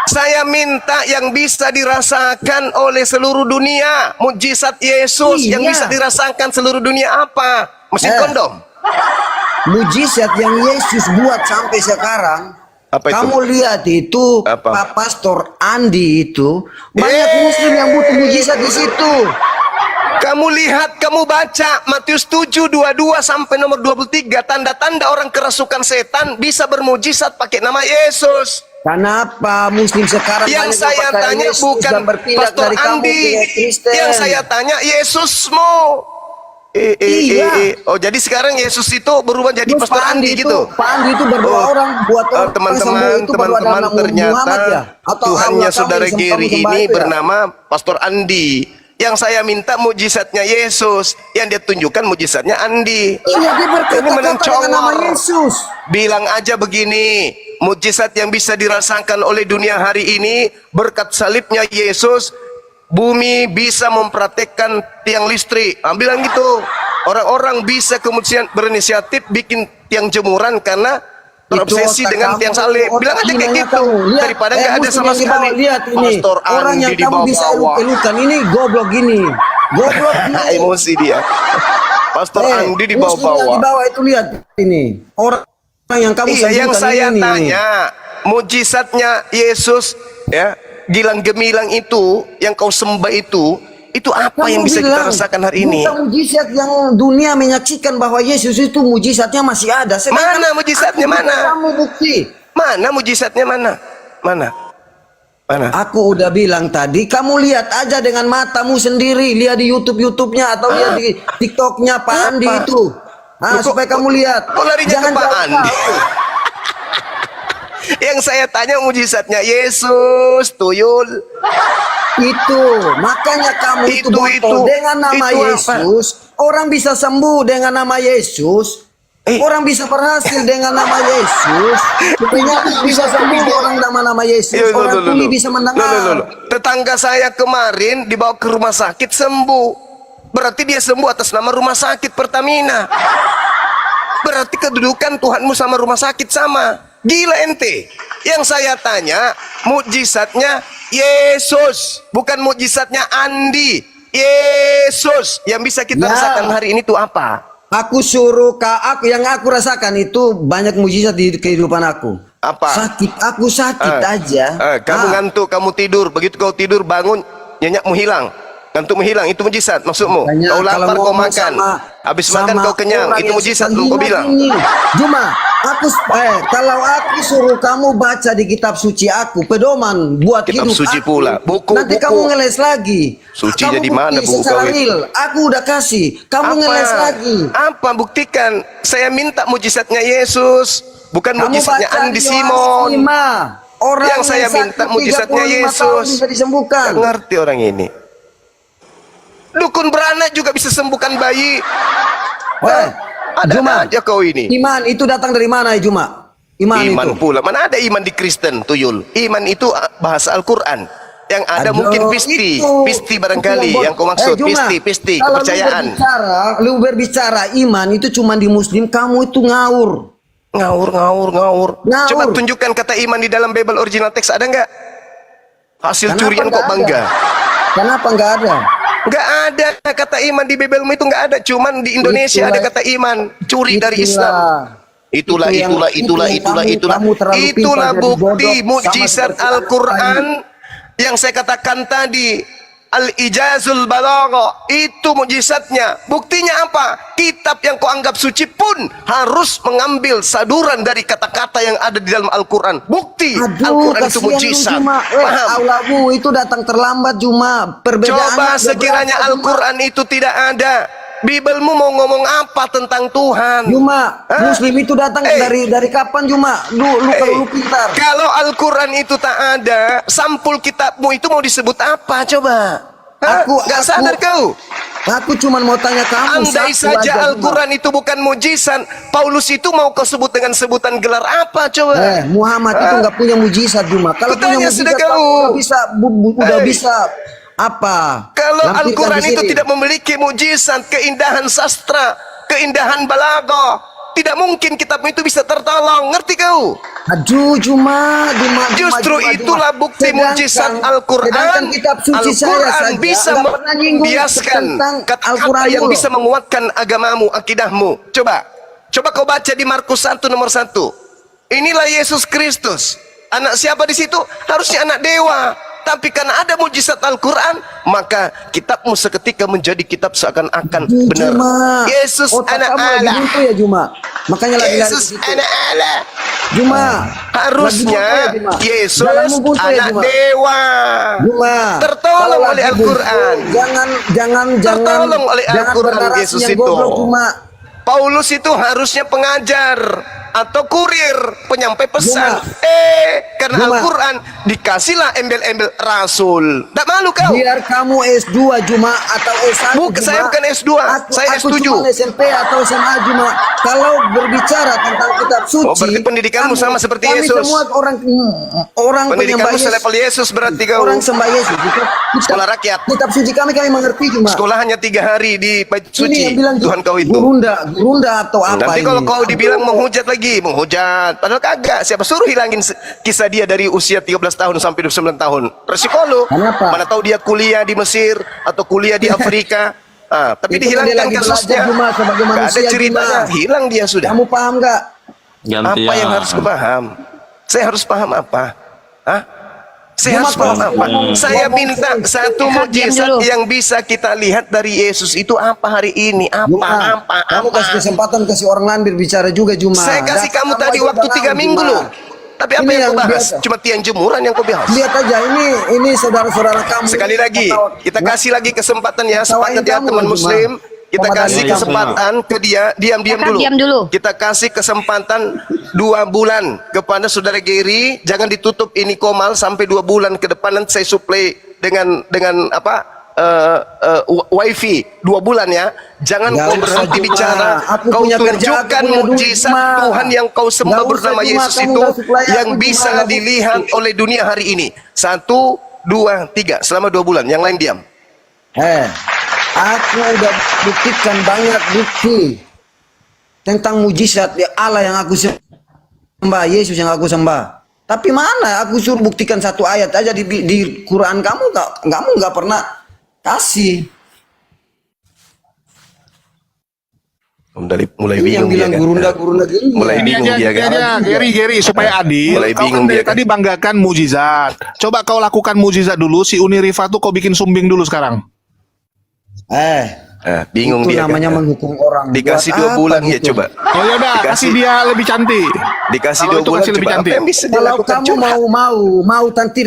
Speaker 1: Saya minta yang bisa dirasakan oleh seluruh dunia. Mujizat Yesus yang
Speaker 2: Iya.
Speaker 1: bisa dirasakan seluruh dunia apa? Mesin kondom.
Speaker 2: Mujizat yang Yesus buat sampai sekarang.
Speaker 1: Apa itu?
Speaker 2: Kamu lihat itu
Speaker 1: Apa?
Speaker 2: Pak Pastor Andi itu banyak muslim yang butuh mujizat di situ.
Speaker 1: Kamu lihat, kamu baca Matius 7:22 sampai nomor 23. Tanda-tanda orang kerasukan setan bisa bermujizat pakai nama Yesus.
Speaker 2: Kenapa muslim sekarang
Speaker 1: Yang
Speaker 2: banyak
Speaker 1: saya
Speaker 2: pakai
Speaker 1: tanya
Speaker 2: Yesus
Speaker 1: bukan
Speaker 2: dan berpindah
Speaker 1: Pastor
Speaker 2: dari kamu
Speaker 1: Andi.
Speaker 2: ke Kristen?
Speaker 1: Yang saya tanya Yesusmu.
Speaker 2: Iya.
Speaker 1: Oh jadi sekarang Yesus itu berubah jadi
Speaker 2: Terus
Speaker 1: Pastor Andi
Speaker 2: itu,
Speaker 1: gitu.
Speaker 2: Pak Andi itu berdoa orang buat orang sembuh
Speaker 1: Teman-teman,
Speaker 2: itu baru ada
Speaker 1: teman-teman,
Speaker 2: anak
Speaker 1: ternyata
Speaker 2: Muhammad ya? Atau
Speaker 1: Tuhannya
Speaker 2: Allah kamu
Speaker 1: saudara
Speaker 2: yang
Speaker 1: Giri
Speaker 2: kamu sembah
Speaker 1: ini
Speaker 2: itu ya?
Speaker 1: bernama Pastor Andi. Yang saya minta mujizatnya Yesus, yang dia tunjukkan mujizatnya Andi.
Speaker 2: Iya, dia berkata-kata dengan nama
Speaker 1: mencongor.
Speaker 2: Yesus.
Speaker 1: Bilang aja begini, mujizat yang bisa dirasakan oleh dunia hari ini berkat salibnya Yesus, bumi bisa mempraktekkan tiang listrik. Bilang gitu. Orang-orang bisa kemudian berinisiatif bikin tiang jemuran karena terobsesi
Speaker 2: Itu
Speaker 1: dengan
Speaker 2: otak
Speaker 1: tiang
Speaker 2: kamu,
Speaker 1: salib.
Speaker 2: otak
Speaker 1: Bilang aja kayak
Speaker 2: hinanya
Speaker 1: gitu.
Speaker 2: kamu. Lihat,
Speaker 1: Daripada nggak ada
Speaker 2: muslim
Speaker 1: sama
Speaker 2: yang dibawa,
Speaker 1: sekali.
Speaker 2: Lihat ini,
Speaker 1: Pastor
Speaker 2: orang yang
Speaker 1: Andi
Speaker 2: kamu bisa
Speaker 1: dibawa-bawa.
Speaker 2: eluk-elukan ini goblok gini. Goblok ini.
Speaker 1: Emosi dia. Pastor Andi
Speaker 2: Muslim yang
Speaker 1: dibawa-bawa.
Speaker 2: dibawa itu lihat ini. Orang yang kamu
Speaker 1: Iya, yang
Speaker 2: sembunyikan
Speaker 1: saya
Speaker 2: ini.
Speaker 1: tanya, mujizatnya Yesus ya, gilang gemilang itu yang kau sembah itu apa
Speaker 2: Kamu
Speaker 1: yang bisa kita
Speaker 2: bilang,
Speaker 1: rasakan hari ini?
Speaker 2: Bukan mujizat yang dunia menyaksikan bahwa Yesus itu mujizatnya masih ada. Sedangkan
Speaker 1: Mana mujizatnya,
Speaker 2: aku
Speaker 1: mana?
Speaker 2: Kamu bukti.
Speaker 1: Mana mujizatnya mana? Mana? Mana?
Speaker 2: Aku udah bilang tadi, kamu lihat aja dengan matamu sendiri, lihat di YouTube-nya atau lihat di TikToknya Pak
Speaker 1: Apa?
Speaker 2: Andi itu. Nah,
Speaker 1: Kok-
Speaker 2: supaya kamu lihat.
Speaker 1: kok larinya ke Pak
Speaker 2: jauh-jauh.
Speaker 1: Andi? Yang saya tanya mujizatnya Yesus, tuyul.
Speaker 2: Itu, makanya kamu itu botol dengan nama
Speaker 1: itu apa?
Speaker 2: Yesus. Orang bisa sembuh dengan nama Yesus. Orang bisa berhasil dengan nama Yesus. Penyakit bisa sembuh orang nama Yesus. Orang tuli bisa mendengar.
Speaker 1: Tetangga saya kemarin dibawa ke rumah sakit sembuh. Berarti dia sembuh atas nama rumah sakit Pertamina. Berarti kedudukan Tuhanmu sama rumah sakit sama. Gila ente. Yang saya tanya, mujizatnya Yesus, bukan mujizatnya Andi. Yesus yang bisa kita
Speaker 2: Ya.
Speaker 1: rasakan hari ini itu apa?
Speaker 2: Aku suruh yang aku rasakan itu banyak mujizat di kehidupan aku.
Speaker 1: Apa?
Speaker 2: Aku sakit aja.
Speaker 1: Kamu ngantuk, kamu tidur. Begitu kau tidur bangun, nyenyakmu hilang. Ngantukmu hilang, itu mujizat maksudmu.
Speaker 2: Makanya
Speaker 1: Kau lapar,
Speaker 2: kalau
Speaker 1: kau
Speaker 2: ngomong
Speaker 1: makan. Habis
Speaker 2: sama
Speaker 1: makan kau kenyang,
Speaker 2: orang
Speaker 1: itu
Speaker 2: yang
Speaker 1: mujizat
Speaker 2: suka
Speaker 1: lu kau
Speaker 2: gila
Speaker 1: bilang.
Speaker 2: ini. Cuma kalau aku suruh kamu baca di kitab suci aku pedoman buat
Speaker 1: Kitab
Speaker 2: hidup
Speaker 1: suci
Speaker 2: aku,
Speaker 1: pula. Buku,
Speaker 2: nanti
Speaker 1: buku.
Speaker 2: kamu ngeles lagi.
Speaker 1: Suci
Speaker 2: Kamu
Speaker 1: jadi
Speaker 2: bukti
Speaker 1: mana buku
Speaker 2: secara
Speaker 1: kau itu?
Speaker 2: real. Aku udah kasih, kamu ngeles lagi.
Speaker 1: Apa? Buktikan. Saya minta mujizatnya Yesus, bukan
Speaker 2: Kamu
Speaker 1: mujizatnya
Speaker 2: baca
Speaker 1: Andi
Speaker 2: di Yohanes
Speaker 1: Simon.
Speaker 2: 5. Orang
Speaker 1: Yang saya minta
Speaker 2: sakit
Speaker 1: mujizatnya
Speaker 2: 35 tahun
Speaker 1: Yesus.
Speaker 2: bisa disembuhkan.
Speaker 1: Nggak ngerti orang ini. Dukun beranak juga bisa sembuhkan bayi. Ada
Speaker 2: Juma,
Speaker 1: aja kau ini.
Speaker 2: iman itu datang dari mana Juma? Iman
Speaker 1: Iman
Speaker 2: itu.
Speaker 1: pula. Mana ada iman di Kristen, tuyul. Iman itu bahasa Al-Quran. Yang ada
Speaker 2: Aduh,
Speaker 1: mungkin pisti, pisti barangkali yang kau maksud,
Speaker 2: Juma,
Speaker 1: pisti,
Speaker 2: kalau
Speaker 1: kepercayaan.
Speaker 2: lu berbicara iman itu cuma di Muslim, kamu itu ngawur.
Speaker 1: Ngawur. Coba tunjukkan kata iman di dalam Bible original teks, ada nggak? Hasil
Speaker 2: Kenapa
Speaker 1: curian kok
Speaker 2: nggak
Speaker 1: bangga.
Speaker 2: ada? Kenapa nggak ada?
Speaker 1: Nggak ada kata iman di Biblemu itu, nggak ada. Cuman di Indonesia ada kata iman, curi dari Islam. Itulah
Speaker 2: kamu terlalu
Speaker 1: itulah
Speaker 2: pintar, jadi
Speaker 1: bukti
Speaker 2: bodoh,
Speaker 1: mukjizat
Speaker 2: sama seperti
Speaker 1: Al-Quran yang saya katakan tadi. Al-Ijazul Balagha itu mukjizatnya. Buktinya apa? Kitab yang kau anggap suci pun harus mengambil saduran dari kata-kata yang ada di dalam Al-Quran. Bukti Al-Quran itu mukjizat. Paham?
Speaker 2: Aulamu itu datang terlambat Juma. Perbedaan.
Speaker 1: Coba sekiranya Al-Quran itu tidak ada, Biblemu mau ngomong apa tentang Tuhan?
Speaker 2: Juma, Muslim itu datang dari kapan Juma? Lu kalau lu pintar.
Speaker 1: Kalau Al-Quran itu tak ada, sampul kitabmu itu mau disebut apa coba? Gak sadar kau?
Speaker 2: Aku cuma mau tanya kamu.
Speaker 1: Andai saja Al-Quran itu bukan mujizat, Paulus itu mau kau sebut dengan sebutan gelar apa coba?
Speaker 2: Muhammad itu nggak punya mujizat Juma. Kalau punya mujizat udah bisa apa?
Speaker 1: Kalau
Speaker 2: Lampirkan
Speaker 1: Al-Quran
Speaker 2: di
Speaker 1: itu
Speaker 2: sini.
Speaker 1: tidak memiliki mujizat, keindahan sastra, keindahan balaghah, tidak mungkin kitabmu itu bisa tertolong. Ngerti kau?
Speaker 2: Aduh, Juma.
Speaker 1: Justru itulah bukti mujizat Al-Quran. Al-Quran bisa membiaskan kata-kata yang bisa menguatkan agamamu, akidahmu. Coba kau baca di Markus 1 nomor 1. Inilah Yesus Kristus. Anak siapa di situ? Harusnya anak dewa. Tapi karena ada mujizat Al-Quran, maka kitabmu seketika menjadi kitab seakan-akan benar. Yesus anak Allah.
Speaker 2: Ya Juma. Makanya
Speaker 1: Yesus anak Allah.
Speaker 2: Juma.
Speaker 1: Harusnya Yesus anak dewa.
Speaker 2: Juma.
Speaker 1: Tertolong oleh Al-Quran.
Speaker 2: Jangan
Speaker 1: tertolong oleh Al-Quran Yesus itu.
Speaker 2: Juma.
Speaker 1: Paulus itu harusnya pengajar atau kurir, penyampai pesan. Karena Al-Quran dikasihlah embel-embel rasul. Tak malu kau?
Speaker 2: Biar kamu S2 Juma atau S1.
Speaker 1: Saya bukan S2, saya
Speaker 2: aku
Speaker 1: S7.
Speaker 2: cuma SMP atau SMA Juma. Kalau berbicara tentang kitab suci,
Speaker 1: berarti pendidikanmu sama seperti
Speaker 2: kami
Speaker 1: Yesus.
Speaker 2: Semua orang
Speaker 1: pendidikanmu
Speaker 2: penyembah Yesus.
Speaker 1: selevel Yesus berarti kau.
Speaker 2: Orang sembah Yesus.
Speaker 1: Sekolah rakyat.
Speaker 2: Kitab suci kami mengerti Juma.
Speaker 1: Sekolah hanya 3 hari di bait suci.
Speaker 2: Yang bilang
Speaker 1: Tuhan kau itu.
Speaker 2: Gurunda atau apa?
Speaker 1: Nanti kalau kau dibilang menghujat lagi, menghujat. Padahal kagak. Siapa suruh hilangin kisah dia dari usia 13 tahun sampai 29 tahun? Resiko lu.
Speaker 2: Kenapa?
Speaker 1: Mana tahu dia kuliah di Mesir atau kuliah di Afrika. Tapi
Speaker 2: Itu kan dia
Speaker 1: dihilangkan
Speaker 2: lagi
Speaker 1: kasusnya.
Speaker 2: belajar Juma sebagai
Speaker 1: Gak ada
Speaker 2: manusia,
Speaker 1: ceritanya.
Speaker 2: Juma.
Speaker 1: Hilang dia sudah.
Speaker 2: Kamu paham nggak?
Speaker 1: Apa yang harus kupaham? Saya harus paham apa? Saya
Speaker 2: Juma,
Speaker 1: harus paham apa? Saya minta satu
Speaker 4: Diam
Speaker 1: mukjizat
Speaker 4: dulu.
Speaker 1: yang bisa kita lihat dari Yesus itu apa hari ini?
Speaker 2: Juma, kamu kasih kesempatan kasih orang lain berbicara juga Juma.
Speaker 1: Saya kasih kamu tadi
Speaker 2: aja
Speaker 1: waktu 3
Speaker 2: tenang,
Speaker 1: minggu
Speaker 2: Juma.
Speaker 1: loh. Tapi apa
Speaker 2: Ini
Speaker 1: yang kau
Speaker 2: yang
Speaker 1: bahas?
Speaker 2: biasa.
Speaker 1: Cuma tiang jemuran yang kau bahas.
Speaker 2: Lihat aja ini saudara-saudara kamu.
Speaker 1: Sekali lagi, kita kasih lagi kesempatan ya,
Speaker 2: Ketawain
Speaker 1: sepakat ya
Speaker 2: kamu,
Speaker 1: teman
Speaker 2: Juma.
Speaker 1: muslim. Kita
Speaker 2: Ramadan
Speaker 1: kasih
Speaker 2: ini.
Speaker 1: kesempatan ke dia, diam
Speaker 4: Kakak,
Speaker 1: dulu.
Speaker 4: diam dulu.
Speaker 1: Kita kasih kesempatan 2 bulan kepada saudara Gary. Jangan ditutup ini Komal sampai 2 bulan ke depan. Nanti saya suplai dengan apa? Wifi 2 bulan ya. Jangan
Speaker 2: Nggak
Speaker 1: kau
Speaker 2: usah,
Speaker 1: berhenti
Speaker 2: Juma.
Speaker 1: bicara.
Speaker 2: Aku
Speaker 1: Kau
Speaker 2: punya kerja,
Speaker 1: tunjukkan
Speaker 2: aku punya duit,
Speaker 1: mukjizat
Speaker 2: Juma.
Speaker 1: Tuhan yang kau sembah
Speaker 2: Nggak usah,
Speaker 1: bernama
Speaker 2: Juma.
Speaker 1: Yesus
Speaker 2: Kamu
Speaker 1: itu
Speaker 2: nggak supply
Speaker 1: yang
Speaker 2: aku,
Speaker 1: bisa
Speaker 2: Juma.
Speaker 1: dilihat oleh dunia hari ini. 1, 2, 3 selama 2 bulan. Yang lain diam.
Speaker 2: Aku udah buktikan banyak bukti tentang mujizat ya Allah yang aku sembah, Yesus yang aku sembah. Tapi mana aku suruh buktikan 1 ayat aja di Quran, kamu nggak pernah kasih.
Speaker 1: Mulai
Speaker 2: Ini yang
Speaker 1: bingung dia
Speaker 2: bilang
Speaker 1: kan.
Speaker 2: gurunda gini.
Speaker 1: Mulai
Speaker 6: Ini
Speaker 1: bingung
Speaker 6: aja,
Speaker 1: dia
Speaker 6: ini
Speaker 1: kan.
Speaker 6: aja. Gary, supaya adil.
Speaker 1: Mulai
Speaker 6: Kau
Speaker 1: bingung
Speaker 6: kan
Speaker 1: dia
Speaker 6: dari
Speaker 1: kan.
Speaker 6: tadi banggakan mujizat. Coba kau lakukan mujizat dulu. Si Uni Rifa tuh kau bikin sumbing dulu sekarang.
Speaker 1: Bingung
Speaker 2: Itu
Speaker 1: dia
Speaker 2: namanya
Speaker 1: kan.
Speaker 2: menghukum orang.
Speaker 1: Dikasih
Speaker 2: Buat
Speaker 1: 2 bulan
Speaker 2: apa
Speaker 1: ya
Speaker 2: gitu?
Speaker 1: coba.
Speaker 6: Oh ya udah, kasih dia lebih cantik.
Speaker 1: Dikasih
Speaker 6: Kalau
Speaker 1: 2
Speaker 6: itu
Speaker 1: bulan
Speaker 6: kasih lebih
Speaker 1: coba. Apa
Speaker 6: cantik.
Speaker 1: yang bisa
Speaker 2: Kalau
Speaker 1: dilakukan?
Speaker 2: kamu
Speaker 1: Curhat.
Speaker 2: mau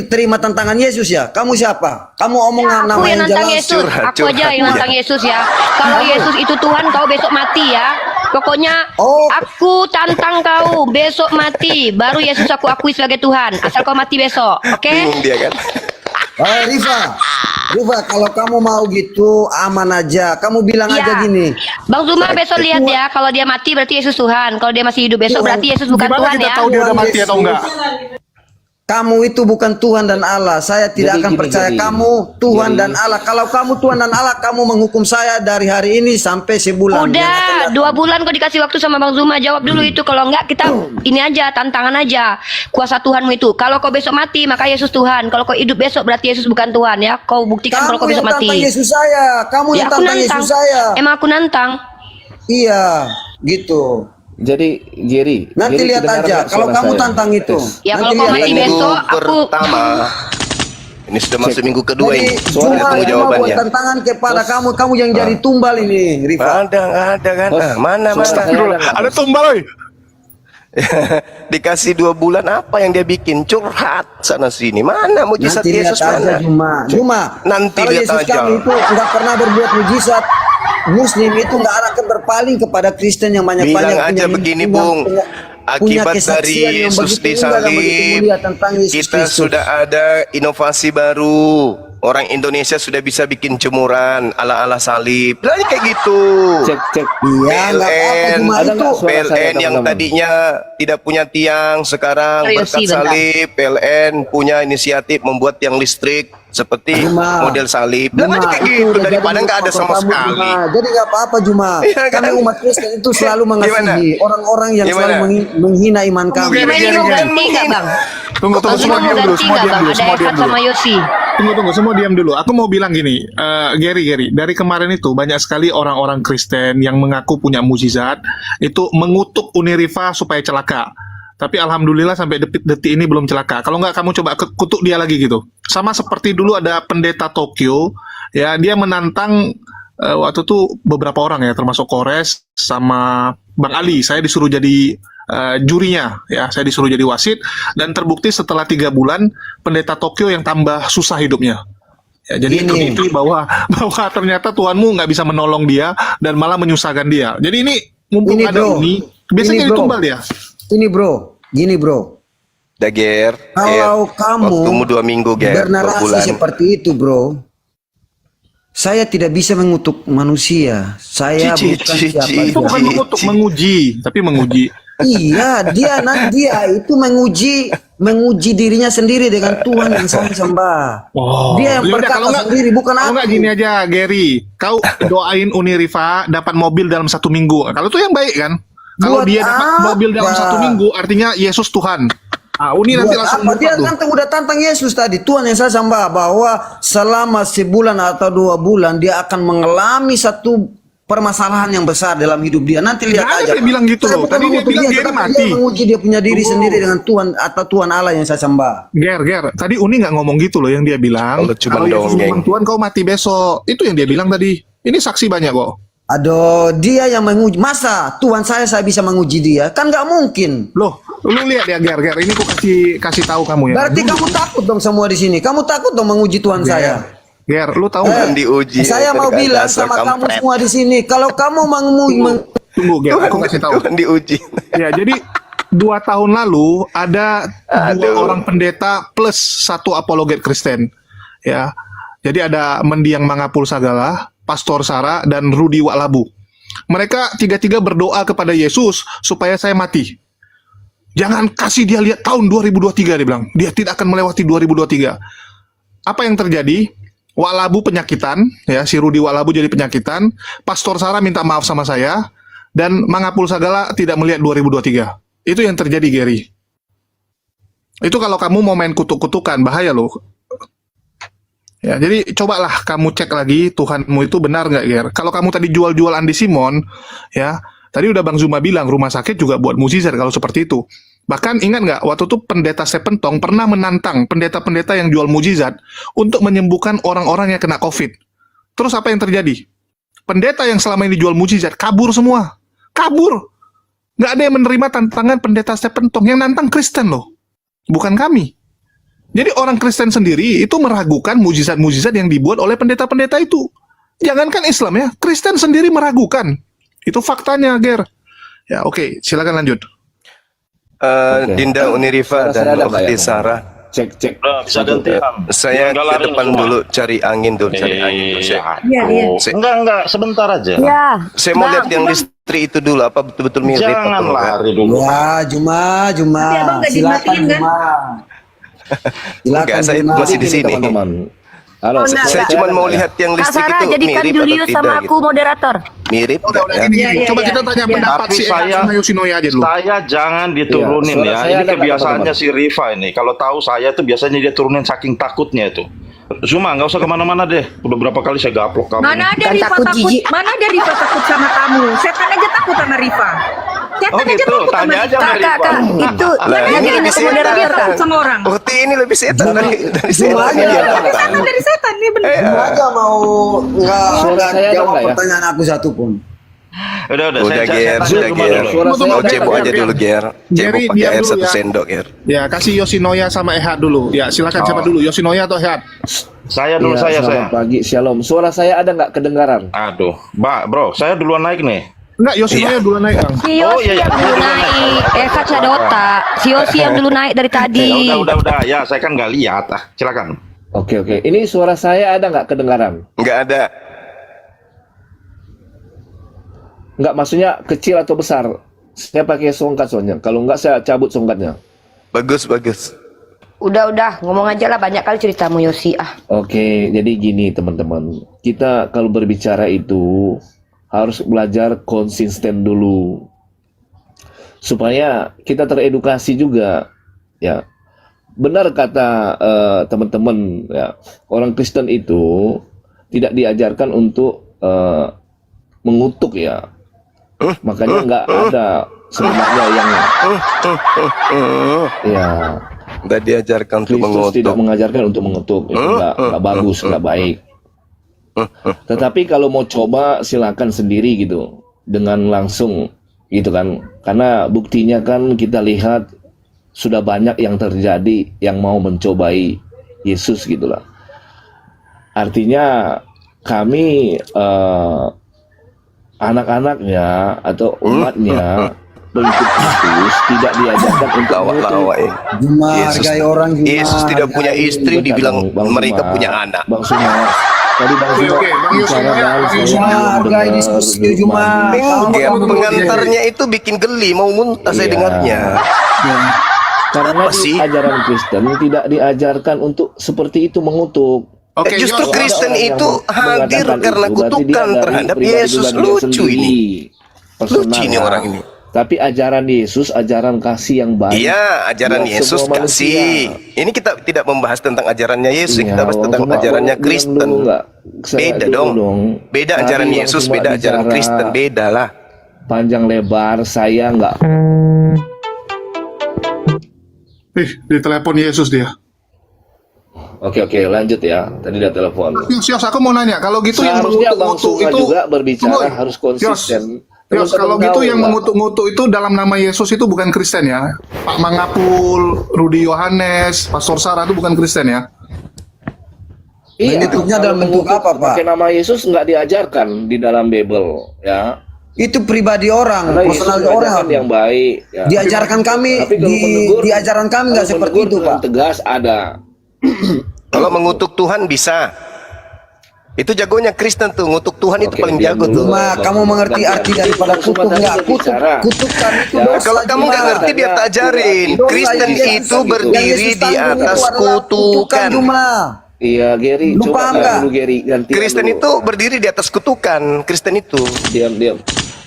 Speaker 2: terima tantangan Yesus ya, kamu siapa? Kamu omongan
Speaker 4: Aku
Speaker 2: nama
Speaker 4: yang
Speaker 2: yang
Speaker 4: nantang
Speaker 2: jelas.
Speaker 4: Yesus.
Speaker 1: Curhat,
Speaker 4: Aku aja yang
Speaker 1: curhat.
Speaker 4: nantang Yesus ya. Kalau Yesus itu Tuhan, kau besok mati ya. Pokoknya
Speaker 2: Oh.
Speaker 4: aku tantang kau besok mati. Baru Yesus aku akui sebagai Tuhan. Asal kau mati besok, oke?
Speaker 1: Bingung dia kan.
Speaker 2: Rifa, kalau kamu mau gitu aman aja. Kamu bilang
Speaker 4: Iya.
Speaker 2: aja gini.
Speaker 4: Bang Zuma besok lihat ya. Kalau dia mati berarti Yesus Tuhan. Kalau dia masih hidup besok berarti Yesus bukan
Speaker 6: Gimana
Speaker 4: Tuhan
Speaker 6: kita
Speaker 4: ya.
Speaker 6: tahu dia udah mati atau enggak?
Speaker 2: Kamu itu bukan Tuhan dan Allah. Saya tidak akan percaya kamu Tuhan dan Allah. Kalau kamu Tuhan dan Allah, kamu menghukum saya dari hari ini sampai sebulan.
Speaker 4: Udah 2 bulan kok dikasih waktu sama Bang Zuma, jawab dulu itu. Kalau enggak kita ini aja, tantangan aja. Kuasa Tuhanmu itu. Kalau kau besok mati maka Yesus Tuhan. Kalau kau hidup besok berarti Yesus bukan Tuhan ya. Kau buktikan kalau kau besok mati.
Speaker 2: Kamu yang tantang Yesus saya. Kamu
Speaker 4: Ya
Speaker 2: yang
Speaker 4: aku
Speaker 2: tantang
Speaker 4: nantang.
Speaker 2: Yesus saya.
Speaker 4: Emang aku nantang.
Speaker 2: Iya, gitu.
Speaker 7: Jadi Jerry,
Speaker 2: Nanti
Speaker 7: Jerry,
Speaker 2: lihat
Speaker 7: kedengaran
Speaker 2: aja
Speaker 7: nggak
Speaker 2: kalau
Speaker 7: suara
Speaker 2: kamu
Speaker 7: saya?
Speaker 2: tantang itu.
Speaker 4: Ya
Speaker 2: Nanti
Speaker 4: kalau kau
Speaker 2: lihat.
Speaker 4: mati
Speaker 1: Minggu
Speaker 4: besok aku
Speaker 1: pertama. Ini sudah masuk minggu kedua
Speaker 2: Jadi
Speaker 1: ini.
Speaker 2: cuma
Speaker 1: Kita tunggu
Speaker 2: buat
Speaker 1: jawabannya.
Speaker 2: tantangan kepada kamu yang jadi tumbal ini, Rifa.
Speaker 1: Nggak ada kan?
Speaker 7: Bos,
Speaker 1: Ah, mana?
Speaker 6: Astagfirullah. Ada tumbal, oi.
Speaker 1: Dikasih 2 bulan apa yang dia bikin? Curhat sana sini. Mana mujizat
Speaker 2: Nanti lihat
Speaker 1: Yesus
Speaker 2: aja
Speaker 1: mana?
Speaker 2: Juma.
Speaker 1: Nanti
Speaker 2: kalau
Speaker 1: lihat
Speaker 2: Yesus
Speaker 1: aja.
Speaker 2: kami itu nggak pernah berbuat mujizat. Muslim itu nggak akan berpaling kepada Kristen yang banyak-banyak.
Speaker 1: Bilang aja begini, Bung. Akibat dari Yesus disalib, kita sudah ada inovasi baru. Orang Indonesia sudah bisa bikin jemuran ala-ala salib. Bilangnya kayak gitu.
Speaker 7: Cek.
Speaker 2: Iya, nggak apa-apa,
Speaker 1: PLN,
Speaker 2: cuma
Speaker 7: Ada
Speaker 2: itu.
Speaker 7: nggak suara saya,
Speaker 1: PLN yang
Speaker 7: teman-teman?
Speaker 1: tadinya tidak punya tiang, sekarang
Speaker 4: Ayo,
Speaker 1: berkat
Speaker 4: Si, bentar.
Speaker 1: salib, PLN punya inisiatif membuat tiang listrik seperti
Speaker 2: Juma.
Speaker 1: model salib. Bilang aja kayak
Speaker 2: itu
Speaker 1: gitu,
Speaker 2: udah
Speaker 1: daripada
Speaker 2: jadi
Speaker 1: nggak ada sama
Speaker 2: kamu,
Speaker 1: sekali.
Speaker 2: Juma. Jadi nggak apa-apa Juma.
Speaker 1: Iya, kan?
Speaker 2: Kami umat Kristen itu selalu mengasihi
Speaker 1: Gimana?
Speaker 2: orang-orang yang
Speaker 1: Gimana?
Speaker 2: selalu menghina iman kami.
Speaker 4: Gimana ini mau
Speaker 1: Gimana?
Speaker 4: ganti nggak Bang?
Speaker 6: Tunggu,
Speaker 4: Bang
Speaker 6: semua
Speaker 4: Zuma mau
Speaker 6: diam dulu,
Speaker 4: ganti
Speaker 6: semua
Speaker 4: nggak
Speaker 6: diam
Speaker 4: Bang?
Speaker 6: dulu,
Speaker 4: Ada
Speaker 6: semua diam
Speaker 4: Evan
Speaker 6: dulu.
Speaker 4: sama Yosi.
Speaker 6: Tunggu, semua diam dulu. Aku mau bilang gini, Gary, dari kemarin itu banyak sekali orang-orang Kristen yang mengaku punya mukjizat itu mengutuk Uniriva supaya celaka. Tapi alhamdulillah sampai detik ini belum celaka. Kalau nggak kamu coba kutuk dia lagi gitu. Sama seperti dulu ada pendeta Tokyo, ya dia menantang waktu itu beberapa orang ya, termasuk Kores sama Bang Ali. Saya disuruh jadi jurinya, ya saya disuruh jadi wasit dan terbukti setelah 3 bulan pendeta Tokyo yang tambah susah hidupnya. Ya, jadi itu
Speaker 2: Gini.
Speaker 6: bukti bahwa ternyata Tuhanmu nggak bisa menolong dia dan malah menyusahkan dia. Jadi ini mumpung
Speaker 2: Ini,
Speaker 6: ada
Speaker 2: bro.
Speaker 6: ini, biasanya
Speaker 2: Ini, bro.
Speaker 6: ditumbal dia.
Speaker 2: Ini bro, gini bro.
Speaker 1: Dager,
Speaker 2: Kalau kamu
Speaker 1: waktumu 2 minggu, Ger, 2
Speaker 2: bernarasi
Speaker 1: bulan.
Speaker 2: seperti itu, bro, saya tidak bisa mengutuk manusia. Saya
Speaker 1: Cici,
Speaker 2: bukan
Speaker 1: cici.
Speaker 2: siapa
Speaker 6: Itu bukan
Speaker 2: saja.
Speaker 6: mengutuk, menguji, tapi menguji.
Speaker 2: Iya, dia itu menguji dirinya sendiri dengan Tuhan yang saya sembah.
Speaker 6: Oh,
Speaker 2: Dia yang
Speaker 6: yaudah,
Speaker 2: berkata sendiri, bukan
Speaker 6: kalau
Speaker 2: aku.
Speaker 6: nggak gini aja, Gary, kau doain Uniriva dapat mobil dalam 1 minggu. Kalau itu yang baik kan? Kalau
Speaker 2: Buat
Speaker 6: dia dapat
Speaker 2: apa?
Speaker 6: mobil dalam 1 minggu, artinya Yesus Tuhan. Uni nanti
Speaker 2: Buat
Speaker 6: langsung
Speaker 2: apa? Dia
Speaker 6: buka tuh.
Speaker 2: udah tantang Yesus tadi. Tuhan yang saya sembah bahwa selama sebulan atau 2 bulan dia akan mengalami satu permasalahan yang besar dalam hidup dia. Nanti lihat
Speaker 6: Nggak ada
Speaker 2: aja.
Speaker 6: dia bilang gitu
Speaker 2: Saya
Speaker 6: loh.
Speaker 2: bukan
Speaker 6: Tadi dia
Speaker 2: mengutuk
Speaker 6: bilang dia
Speaker 2: tetapi
Speaker 6: mati.
Speaker 2: dia menguji dia punya diri sendiri dengan Tuhan atau Tuhan Allah yang saya sembah.
Speaker 6: Ger, tadi Uni nggak ngomong gitu loh yang dia bilang.
Speaker 1: Kalau cuma
Speaker 6: Yesus
Speaker 1: dongeng.
Speaker 6: bukan Tuhan kau mati besok. Itu yang dia bilang tadi. Ini saksi banyak kok.
Speaker 2: Aduh, dia yang menguji. Masa Tuhan saya bisa menguji dia? Kan nggak mungkin.
Speaker 6: Loh, lu lihat ya Ger, ini aku kasih tahu kamu ya.
Speaker 2: Berarti kamu takut dong semua di sini. Kamu takut dong menguji Tuhan saya.
Speaker 6: Ger, lu tahu
Speaker 1: Bukan
Speaker 6: nggak?
Speaker 1: diuji.
Speaker 2: Saya mau
Speaker 1: Terkadang
Speaker 2: bilang
Speaker 1: dasar
Speaker 2: sama kamu
Speaker 1: kampret.
Speaker 2: semua di sini, kalau kamu
Speaker 6: Tunggu Ger, aku kasih tahu.
Speaker 1: Tuhan diuji.
Speaker 6: Ya, jadi 2 tahun lalu ada 2 orang pendeta plus 1 apologet Kristen. Ya. Jadi ada Mendiang Mangapul Sagala, Pastor Sara dan Rudi Waklabu. Mereka 3-3 berdoa kepada Yesus supaya saya mati. Jangan kasih dia lihat tahun 2023 dia bilang. Dia tidak akan melewati 2023. Apa yang terjadi? Waklabu penyakitan, ya si Rudi Waklabu jadi penyakitan. Pastor Sara minta maaf sama saya dan Mangapul Sagala tidak melihat 2023. Itu yang terjadi, Gary. Itu kalau kamu mau main kutuk-kutukan, bahaya loh. Ya, jadi cobalah kamu cek lagi Tuhanmu itu benar nggak, Ger? Kalau kamu tadi jual-jual Andi Simon, ya, tadi udah Bang Zuma bilang rumah sakit juga buat mukjizat kalau seperti itu. Bahkan ingat nggak, waktu itu pendeta Sepentong pernah menantang pendeta-pendeta yang jual mukjizat untuk menyembuhkan orang-orang yang kena COVID. Terus apa yang terjadi? Pendeta yang selama ini jual mukjizat kabur semua, kabur. Nggak ada yang menerima tantangan pendeta Sepentong yang nantang Kristen loh, bukan kami. Jadi orang Kristen sendiri itu meragukan mujizat-mujizat yang dibuat oleh pendeta-pendeta itu. Jangankan Islam ya, Kristen sendiri meragukan. Itu faktanya, Ger. Ya, oke, silakan lanjut.
Speaker 1: Dinda Uniriva
Speaker 7: Suara-suara
Speaker 1: dan
Speaker 7: ada, Pak,
Speaker 1: Ukhti
Speaker 7: ya?
Speaker 1: Sarah.
Speaker 7: Cek.
Speaker 5: Bisa gantian.
Speaker 1: Saya
Speaker 5: Jangan
Speaker 1: ke
Speaker 5: lari
Speaker 1: depan
Speaker 5: semua.
Speaker 1: dulu cari angin dulu, cari angin dulu.
Speaker 3: Iya, iya.
Speaker 5: Enggak, sebentar aja.
Speaker 4: Ya.
Speaker 1: Saya mau lihat yang listrik itu dulu, apa betul-betul mirip
Speaker 5: Jangan
Speaker 1: atau enggak.
Speaker 5: lari dulu.
Speaker 2: Ya, Juma,
Speaker 3: Tapi abang nggak
Speaker 2: silakan
Speaker 3: dimatiin, kan?
Speaker 2: Juma.
Speaker 1: Enggak, saya
Speaker 2: Juna.
Speaker 1: masih di
Speaker 7: Gini,
Speaker 1: sini.
Speaker 7: teman-teman. Halo,
Speaker 4: Oh, enggak,
Speaker 1: Saya
Speaker 4: enggak.
Speaker 1: cuma mau lihat yang
Speaker 4: Kak
Speaker 1: listrik
Speaker 4: Sarah,
Speaker 1: itu
Speaker 4: jadikan
Speaker 1: mirip atau
Speaker 4: Julius sama
Speaker 1: tidak
Speaker 4: aku
Speaker 1: gitu.
Speaker 4: moderator.
Speaker 1: Mirip
Speaker 6: Udah,
Speaker 1: enggak ya?
Speaker 6: gini,
Speaker 3: Iya, iya,
Speaker 6: coba
Speaker 3: iya.
Speaker 6: kita tanya
Speaker 3: Iya.
Speaker 6: pendapat
Speaker 5: Tapi
Speaker 6: si Ehad
Speaker 5: saya-
Speaker 6: sama Yoshinoya aja dulu.
Speaker 5: Saya jangan diturunin
Speaker 7: Iya, suara
Speaker 5: ya.
Speaker 7: saya
Speaker 5: Ini
Speaker 7: ada nggak,
Speaker 5: kebiasaannya
Speaker 7: teman-teman?
Speaker 5: si Rifa ini. Kalau tahu saya tuh biasanya dia turunin saking takutnya itu. Zuma, nggak usah kemana-mana deh. Udah berapa kali saya gaplok kamu.
Speaker 3: Mana ada
Speaker 4: Kan
Speaker 3: Rifa
Speaker 4: takut,
Speaker 3: takut?
Speaker 4: jijik.
Speaker 3: Mana ada Rifa takut sama kamu? Setan aja takut sama Rifa. Setan
Speaker 5: Oh
Speaker 3: aja
Speaker 5: gitu,
Speaker 3: takut sama
Speaker 5: tanya aja
Speaker 3: Rifa.
Speaker 5: sama
Speaker 4: Kak,
Speaker 5: Rifa.
Speaker 4: itu
Speaker 1: Lah,
Speaker 3: Mana
Speaker 1: ini
Speaker 3: ada
Speaker 1: lebih
Speaker 3: yang
Speaker 1: setan.
Speaker 3: dia takut sama orang?
Speaker 1: Bukti ini lebih setan dari setan.
Speaker 2: Cuma aja
Speaker 1: Dia
Speaker 2: ada.
Speaker 1: datang.
Speaker 3: Setan dari setan, ini benar.
Speaker 2: Cuma aja mau
Speaker 7: Suara
Speaker 2: nggak
Speaker 7: saya ada
Speaker 2: jawab
Speaker 7: nggak ya?
Speaker 2: pertanyaan aku satu pun.
Speaker 5: Udah,
Speaker 1: Udah
Speaker 5: saya
Speaker 1: Ger,
Speaker 5: tanya
Speaker 1: sudah
Speaker 5: Zuma
Speaker 1: Ger.
Speaker 5: dulu.
Speaker 7: Suara saya
Speaker 1: Kau
Speaker 7: ada
Speaker 1: cebok
Speaker 7: nggak?
Speaker 1: aja dulu Ger.
Speaker 6: Jerry,
Speaker 1: Cebok pakai
Speaker 6: diam
Speaker 1: air
Speaker 6: dulu
Speaker 1: 1
Speaker 6: ya.
Speaker 1: sendok Ger.
Speaker 6: Ya, kasih Yoshinoya sama Ehad dulu. Ya, silakan siapa dulu? Yoshinoya atau Ehad?
Speaker 5: Saya dulu,
Speaker 7: Iya,
Speaker 5: saya.
Speaker 7: selamat pagi, shalom. Suara saya ada nggak kedengaran?
Speaker 5: Aduh, bro, saya duluan naik nih.
Speaker 6: Enggak, Yoshinoya dulu naik, Kang.
Speaker 4: Si
Speaker 5: Oh,
Speaker 4: Yosi
Speaker 5: iya, iya.
Speaker 4: yang dulu naik. Kan saya ada otak. Si Yosi yang dulu naik dari tadi.
Speaker 5: Ya udah. Ya, saya kan nggak lihat. Silakan.
Speaker 7: Oke. Ini suara saya ada nggak kedengaran?
Speaker 1: Enggak ada.
Speaker 7: Nggak, maksudnya kecil atau besar? Saya pakai songkat soalnya. Kalau nggak saya cabut songkatnya.
Speaker 1: Bagus, bagus.
Speaker 4: Udah, ngomong aja lah, banyak kali ceritamu Yosi.
Speaker 7: Oke, jadi gini teman-teman. Kita kalau berbicara itu harus belajar konsisten dulu. Supaya kita teredukasi juga. Ya. Benar kata teman-teman ya. Orang Kristen itu tidak diajarkan untuk mengutuk ya. Makanya nggak ada sebenarnya yang ya
Speaker 1: Udah diajarkan untuk
Speaker 7: Kristus tidak
Speaker 1: mengutuk.
Speaker 7: mengajarkan untuk mengutuk. Itu nggak bagus, nggak baik. Tetapi kalau mau coba silakan sendiri gitu, dengan langsung gitu kan. Karena buktinya kan kita lihat sudah banyak yang terjadi yang mau mencobai Yesus gitulah. Artinya kami anak-anaknya atau umatnya pengikut Kristus tidak diajarkan untuk
Speaker 1: Lawak-lawak ini.
Speaker 2: Cuma
Speaker 1: Yesus-
Speaker 2: hargai orang cuma
Speaker 1: Yesus tidak punya
Speaker 2: hargai.
Speaker 1: istri, dibilang
Speaker 7: Bang
Speaker 1: mereka
Speaker 7: Suma,
Speaker 1: punya anak.
Speaker 7: Bang Suma, tadi Bang Suma
Speaker 6: Oke, Bang Yusuf,
Speaker 7: bicara
Speaker 6: ya,
Speaker 7: dan
Speaker 6: Bang
Speaker 7: saya
Speaker 6: Yusuf.
Speaker 2: Hargai diskusi, cuma.
Speaker 1: Enggak, pengantarnya itu bikin geli, mau muntah saya
Speaker 7: Iya.
Speaker 1: dengarnya.
Speaker 7: Karena
Speaker 1: Apa
Speaker 7: di
Speaker 1: sih?
Speaker 7: ajaran Kristen tidak diajarkan untuk seperti itu mengutuk.
Speaker 6: Oke,
Speaker 1: Justru
Speaker 6: Yos.
Speaker 1: Kristen
Speaker 7: Ada orang
Speaker 1: itu
Speaker 7: yang
Speaker 1: hadir
Speaker 7: mengatakan
Speaker 1: karena
Speaker 7: itu, berarti
Speaker 1: kutukan
Speaker 7: dia dari
Speaker 1: terhadap
Speaker 7: pribadi
Speaker 1: Yesus.
Speaker 7: dia
Speaker 1: Lucu
Speaker 7: sendiri,
Speaker 1: ini.
Speaker 7: personal
Speaker 1: Lucu ini
Speaker 7: ya.
Speaker 1: orang ini.
Speaker 7: Tapi ajaran Yesus, ajaran kasih yang baik.
Speaker 1: Iya, ajaran
Speaker 7: buat
Speaker 1: Yesus
Speaker 7: semua
Speaker 1: kasih.
Speaker 7: manusia.
Speaker 1: Ini kita tidak membahas tentang ajarannya Yesus,
Speaker 7: Iya,
Speaker 1: kita bahas
Speaker 7: Bang
Speaker 1: tentang
Speaker 7: Suma,
Speaker 1: ajarannya
Speaker 7: Bang, diam
Speaker 1: Kristen.
Speaker 7: dulu nggak? Saya
Speaker 1: Beda
Speaker 7: dulu
Speaker 1: dong. Beda
Speaker 7: Tadi
Speaker 1: ajaran
Speaker 7: Bang
Speaker 1: Yesus,
Speaker 7: Suma
Speaker 1: beda ajaran
Speaker 7: bicara
Speaker 1: Kristen, beda lah.
Speaker 7: Panjang lebar, saya nggak.
Speaker 6: Di telepon Yesus dia.
Speaker 7: Oke, lanjut ya. Tadi udah telepon.
Speaker 6: Yos, aku mau nanya, kalau gitu yang
Speaker 7: Seharusnya Bang
Speaker 6: mengutuk-ngutuk
Speaker 7: Suma
Speaker 6: itu
Speaker 7: juga berbicara
Speaker 6: Tunggu,
Speaker 7: harus konsisten.
Speaker 6: Yos,
Speaker 7: Teman-teman
Speaker 6: kalau gitu
Speaker 7: tahu
Speaker 6: yang
Speaker 7: nggak?
Speaker 6: mengutuk-ngutuk itu dalam nama Yesus itu bukan Kristen ya. Pak Mangapul, Rudi Yohanes, Pastor Sarah itu bukan Kristen ya.
Speaker 7: Iya,
Speaker 2: Bentuknya dalam
Speaker 7: kalau
Speaker 2: bentuk
Speaker 7: mengutuk
Speaker 2: apa, Pak?
Speaker 7: pakai nama Yesus nggak diajarkan di dalam Bible, ya.
Speaker 2: Itu pribadi orang,
Speaker 7: Karena Yesus
Speaker 2: personal orang.
Speaker 7: mengajarkan yang baik. Ya.
Speaker 2: Diajarkan kami
Speaker 7: Tapi kalau
Speaker 2: di
Speaker 7: menegur,
Speaker 2: diajaran kami nggak
Speaker 7: kalau
Speaker 2: seperti
Speaker 7: menegur
Speaker 2: itu,
Speaker 7: dengan
Speaker 2: Pak.
Speaker 7: tegas ada.
Speaker 1: Kalau mengutuk Tuhan bisa. Itu jagonya Kristen tuh, ngutuk Tuhan itu
Speaker 7: Oke,
Speaker 1: paling
Speaker 7: diam
Speaker 1: jago
Speaker 7: dulu.
Speaker 1: tuh.
Speaker 2: Cuma kamu mengerti arti daripada
Speaker 7: Bang Suma
Speaker 2: kutuk
Speaker 7: tadi
Speaker 2: nggak?
Speaker 7: berbicara.
Speaker 2: Kutukan itu
Speaker 7: Ya,
Speaker 2: dosa.
Speaker 1: Kalau kamu nggak
Speaker 2: Cuma.
Speaker 1: ngerti biar tak ajarin.
Speaker 2: Dosa
Speaker 1: Kristen
Speaker 2: yang Yesus-
Speaker 1: itu
Speaker 2: yang
Speaker 1: berdiri
Speaker 2: Yesus
Speaker 1: di
Speaker 2: tanggung itu
Speaker 1: atas
Speaker 2: adalah
Speaker 1: kutukan.
Speaker 2: Cuma.
Speaker 7: Iya, Gary,
Speaker 2: Lu
Speaker 7: coba
Speaker 2: paham
Speaker 7: kan
Speaker 2: nggak?
Speaker 7: dulu Gary, gantian
Speaker 1: Kristen
Speaker 7: dulu.
Speaker 1: itu berdiri di atas kutukan. Kristen itu
Speaker 7: Diam.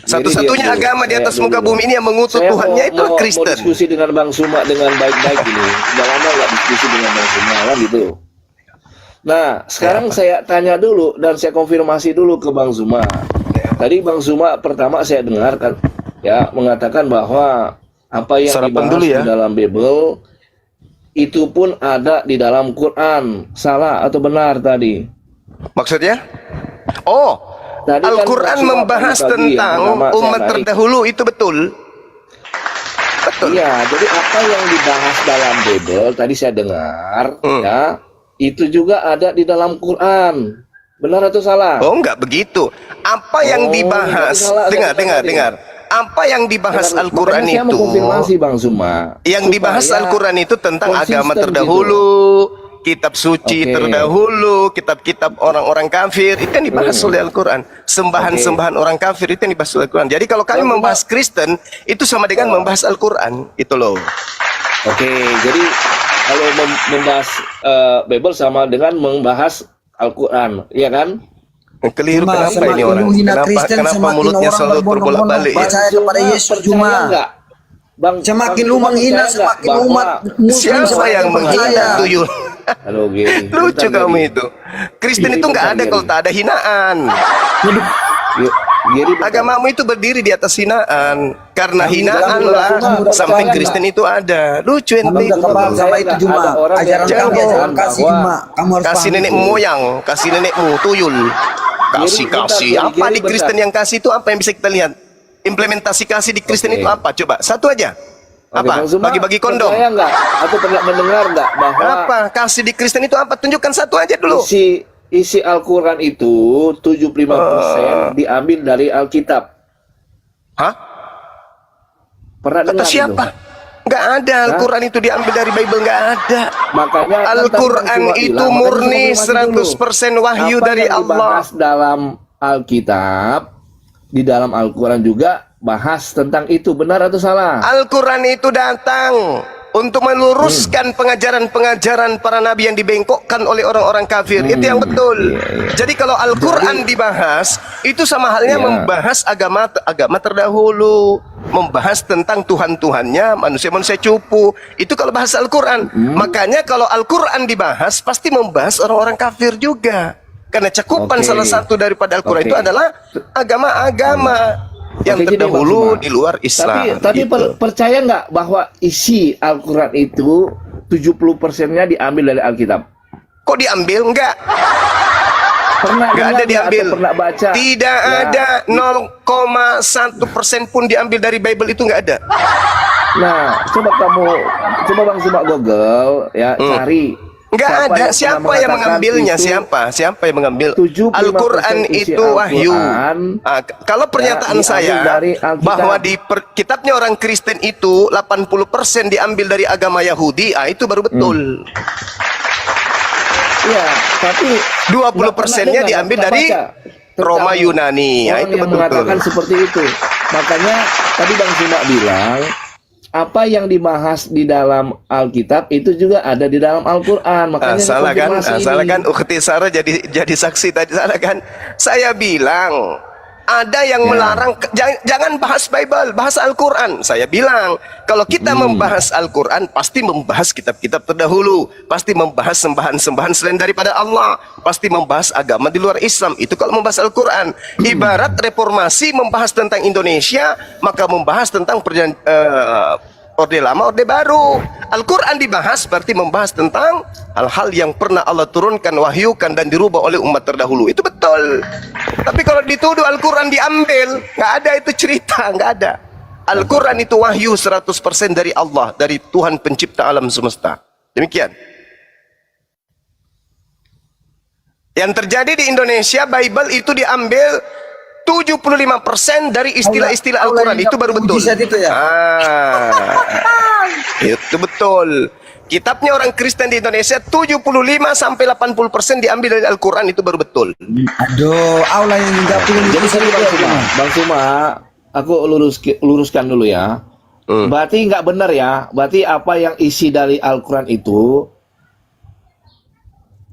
Speaker 1: satu-satunya
Speaker 7: Gary, diam dulu.
Speaker 1: agama di
Speaker 7: Saya
Speaker 1: atas
Speaker 7: dulu.
Speaker 1: muka bumi ini yang mengutuk
Speaker 7: Saya
Speaker 1: Tuhannya itu
Speaker 7: mau
Speaker 1: Kristen.
Speaker 7: diskusi dengan Bang Suma dengan baik-baik ini. Udah lama nggak diskusi dengan Bang Suma kan gitu. Nah, sekarang saya tanya dulu dan saya konfirmasi dulu ke Bang Suma. Tadi Bang Suma pertama saya dengarkan ya mengatakan bahwa apa yang
Speaker 1: Sarapan
Speaker 7: dibahas
Speaker 1: dulu ya.
Speaker 7: di dalam Bible itu pun ada di dalam Quran. Salah atau benar tadi?
Speaker 1: Maksudnya? Oh,
Speaker 7: Tadi kan
Speaker 1: Al-Quran
Speaker 7: Bang Suma
Speaker 1: membahas
Speaker 7: pagi-pagi ya,
Speaker 1: tentang
Speaker 7: pertama saya
Speaker 1: umat
Speaker 7: tarik.
Speaker 1: terdahulu, itu betul. Betul.
Speaker 7: Iya, jadi apa yang dibahas dalam Bible tadi saya dengar ya, itu juga ada di dalam Quran. Benar atau salah?
Speaker 1: Oh, enggak begitu. Apa yang
Speaker 7: Oh,
Speaker 1: dibahas?
Speaker 7: enggak salah,
Speaker 1: Dengar,
Speaker 7: enggak salah,
Speaker 1: dengar. Apa yang dibahas
Speaker 7: Makanya
Speaker 1: Al-Quran
Speaker 7: saya mau
Speaker 1: itu?
Speaker 7: konfirmasi Bang Suma.
Speaker 1: Yang dibahas
Speaker 7: supaya
Speaker 1: Al-Quran itu tentang agama
Speaker 7: konsisten
Speaker 1: terdahulu, kitab suci
Speaker 7: Oke.
Speaker 1: terdahulu, kitab-kitab orang-orang kafir, itu yang dibahas oleh Al-Quran. Sembahan-sembahan orang kafir itu yang dibahas oleh Al-Quran. Jadi kalau kami
Speaker 7: Bang Suma.
Speaker 1: membahas Kristen, itu sama dengan membahas Al-Quran. Itu loh.
Speaker 7: Oke, jadi kalau membahas Bible sama dengan membahas Al-Quran, ya kan?
Speaker 1: Keliru
Speaker 2: Cuma
Speaker 1: kenapa ini
Speaker 2: semakin
Speaker 1: orang?
Speaker 2: lu hina Kristen,
Speaker 1: Kenapa
Speaker 2: semakin
Speaker 1: mulutnya
Speaker 2: orang
Speaker 1: selalu
Speaker 2: berbondong-bondong
Speaker 1: terbolak-balik ya?
Speaker 2: percaya kepada Yesus.
Speaker 7: Percaya
Speaker 2: Cuma
Speaker 7: nggak? Bang,
Speaker 2: semakin
Speaker 7: Bang
Speaker 2: lu
Speaker 7: Zuma
Speaker 2: menghina,
Speaker 7: percaya nggak
Speaker 2: semakin
Speaker 7: bahwa-
Speaker 2: umat Muslim
Speaker 1: Siapa
Speaker 2: semakin
Speaker 1: yang menghina
Speaker 2: percaya.
Speaker 1: tuyul?
Speaker 7: Aduh, Giri.
Speaker 1: Lucu
Speaker 7: Bentar,
Speaker 1: kamu
Speaker 7: Giri.
Speaker 1: itu. Kristen
Speaker 7: Giri,
Speaker 1: itu nggak
Speaker 7: bentar,
Speaker 1: ada
Speaker 7: Giri.
Speaker 1: kalau tak ada hinaan.
Speaker 7: Giri, bentar.
Speaker 1: Agamamu itu berdiri di atas hinaan. Karena
Speaker 7: Kamu
Speaker 1: hinaan
Speaker 7: udah-
Speaker 1: lah
Speaker 7: kamu udah
Speaker 1: sampai
Speaker 7: percaya
Speaker 1: Kristen itu ada. Lucu
Speaker 2: Kamu
Speaker 1: ente.
Speaker 2: udah kepaham sama itu
Speaker 7: Ada
Speaker 2: Juma.
Speaker 7: orang
Speaker 2: Ajaran
Speaker 7: yang
Speaker 2: kami
Speaker 1: jangan
Speaker 2: ajaran kasih
Speaker 7: bahwa
Speaker 2: Juma. Kamu harus
Speaker 1: Kasih
Speaker 2: paham
Speaker 1: nenek
Speaker 2: itu.
Speaker 1: moyang, kasih nenekmu tuyul. Kasih
Speaker 7: bentar,
Speaker 1: kasih.
Speaker 7: Giri,
Speaker 1: Apa
Speaker 7: Giri,
Speaker 1: di Kristen
Speaker 7: bentar.
Speaker 1: yang kasih itu apa yang bisa kita lihat? Implementasi kasih di Kristen
Speaker 7: Oke.
Speaker 1: itu apa? Coba satu aja.
Speaker 7: Oke,
Speaker 1: Apa?
Speaker 7: Bang Zuma,
Speaker 1: Bagi-bagi kondom.
Speaker 7: Percaya nggak? Atau pernah mendengar nggak bahwa
Speaker 1: Apa? Kasih di Kristen itu apa? Tunjukkan satu aja dulu.
Speaker 7: isi Al-Quran itu 75% diambil dari Alkitab.
Speaker 1: Hah?
Speaker 7: Pernah
Speaker 1: Kata
Speaker 7: dengar
Speaker 1: siapa?
Speaker 7: itu?
Speaker 1: Nggak ada. Al-Quran itu diambil dari Bible. Nggak ada.
Speaker 7: Makanya kan
Speaker 1: Al-Quran
Speaker 7: tadi Bang Zuma
Speaker 1: itu
Speaker 7: bilang,
Speaker 1: murni
Speaker 7: makanya Zuma maju dulu.
Speaker 1: 100% wahyu
Speaker 7: Apa
Speaker 1: dari
Speaker 7: yang
Speaker 1: Allah.
Speaker 7: dibahas dalam Alkitab, di dalam Al-Quran juga bahas tentang itu, benar atau salah?
Speaker 1: Al-Quran itu datang untuk meluruskan pengajaran-pengajaran para nabi yang dibengkokkan oleh orang-orang kafir. Itu yang betul. Jadi kalau Al-Quran dibahas, itu sama halnya
Speaker 7: Iya.
Speaker 1: membahas agama terdahulu, membahas tentang Tuhan-Tuhannya, manusia-manusia cupu. Itu kalau bahas Al-Quran. Makanya kalau Al-Quran dibahas, pasti membahas orang-orang kafir juga. Karena cakupan
Speaker 7: Oke.
Speaker 1: salah satu daripada Al-Quran
Speaker 7: Oke.
Speaker 1: itu adalah agama-agama yang
Speaker 7: Oke, gini, Bang
Speaker 1: terdahulu
Speaker 7: Zuma.
Speaker 1: di luar Islam.
Speaker 7: Tapi
Speaker 1: gitu.
Speaker 7: percaya nggak bahwa isi Al-Quran itu 70%-nya diambil dari Alkitab?
Speaker 1: Kok diambil? Enggak.
Speaker 7: Pernah
Speaker 1: Enggak ada
Speaker 7: dengar nggak
Speaker 1: diambil.
Speaker 7: atau pernah baca?
Speaker 1: Tidak
Speaker 7: Ya.
Speaker 1: ada 0,1% pun diambil dari Bible itu enggak ada.
Speaker 7: Nah, coba Bang Zuma Google ya, cari.
Speaker 1: Enggak ada.
Speaker 7: pernah
Speaker 1: Siapa yang
Speaker 7: mengatakan
Speaker 1: mengambilnya?
Speaker 7: itu
Speaker 1: Siapa? Siapa yang mengambil?
Speaker 7: 75%
Speaker 1: Al-Quran
Speaker 7: isi
Speaker 1: itu wahyu.
Speaker 7: Al-Quran,
Speaker 1: Kalau pernyataan
Speaker 7: diambil
Speaker 1: saya
Speaker 7: dari Alkitab.
Speaker 1: bahwa di kitabnya orang Kristen itu 80% diambil dari agama Yahudi, itu baru betul.
Speaker 7: Iya, tapi
Speaker 1: 20%-nya
Speaker 7: nggak
Speaker 1: diambil
Speaker 7: pernah
Speaker 1: dari
Speaker 7: baca tentang
Speaker 1: Roma Yunani. Ya,
Speaker 7: orang
Speaker 1: itu
Speaker 7: yang
Speaker 1: betul.
Speaker 7: mengatakan seperti itu. Makanya tadi Bang Zuma bilang apa yang dibahas di dalam Alkitab itu juga ada di dalam Al-Quran. Makanya
Speaker 1: Salah kan?
Speaker 7: konfirmasi
Speaker 1: Salah
Speaker 7: ini.
Speaker 1: kan? Ukhti Sarah jadi saksi tadi, salah kan? Saya bilang ada yang melarang jangan bahas Bible, bahas Al-Quran. Saya bilang kalau kita membahas Al-Quran pasti membahas kitab-kitab terdahulu, pasti membahas sembahan-sembahan selain daripada Allah, pasti membahas agama di luar Islam. Itu kalau membahas Al-Quran. Ibarat reformasi membahas tentang Indonesia, maka membahas tentang Orde Lama, Orde Baru. Al-Quran dibahas berarti membahas tentang hal-hal yang pernah Allah turunkan, wahyukan dan dirubah oleh umat terdahulu. Itu betul. Tapi kalau dituduh Al-Quran diambil, nggak ada itu cerita, nggak ada. Al-Quran itu wahyu 100% dari Allah, dari Tuhan pencipta alam semesta. Demikian. Yang terjadi di Indonesia, Bible itu diambil 75% dari istilah-istilah
Speaker 2: Allah
Speaker 1: Al-Quran.
Speaker 2: yang
Speaker 1: Itu baru betul.
Speaker 2: mujizat itu ya?
Speaker 1: Itu betul. Kitabnya orang Kristen di Indonesia 75-80% diambil dari Al-Quran. Itu baru betul.
Speaker 2: Aduh, Allah yang tidak punya
Speaker 7: Jadi
Speaker 2: mujizat
Speaker 7: sini
Speaker 2: itu.
Speaker 7: Bang Zuma, aku luruskan dulu ya. Berarti nggak benar ya. Berarti apa yang isi dari Al-Quran itu,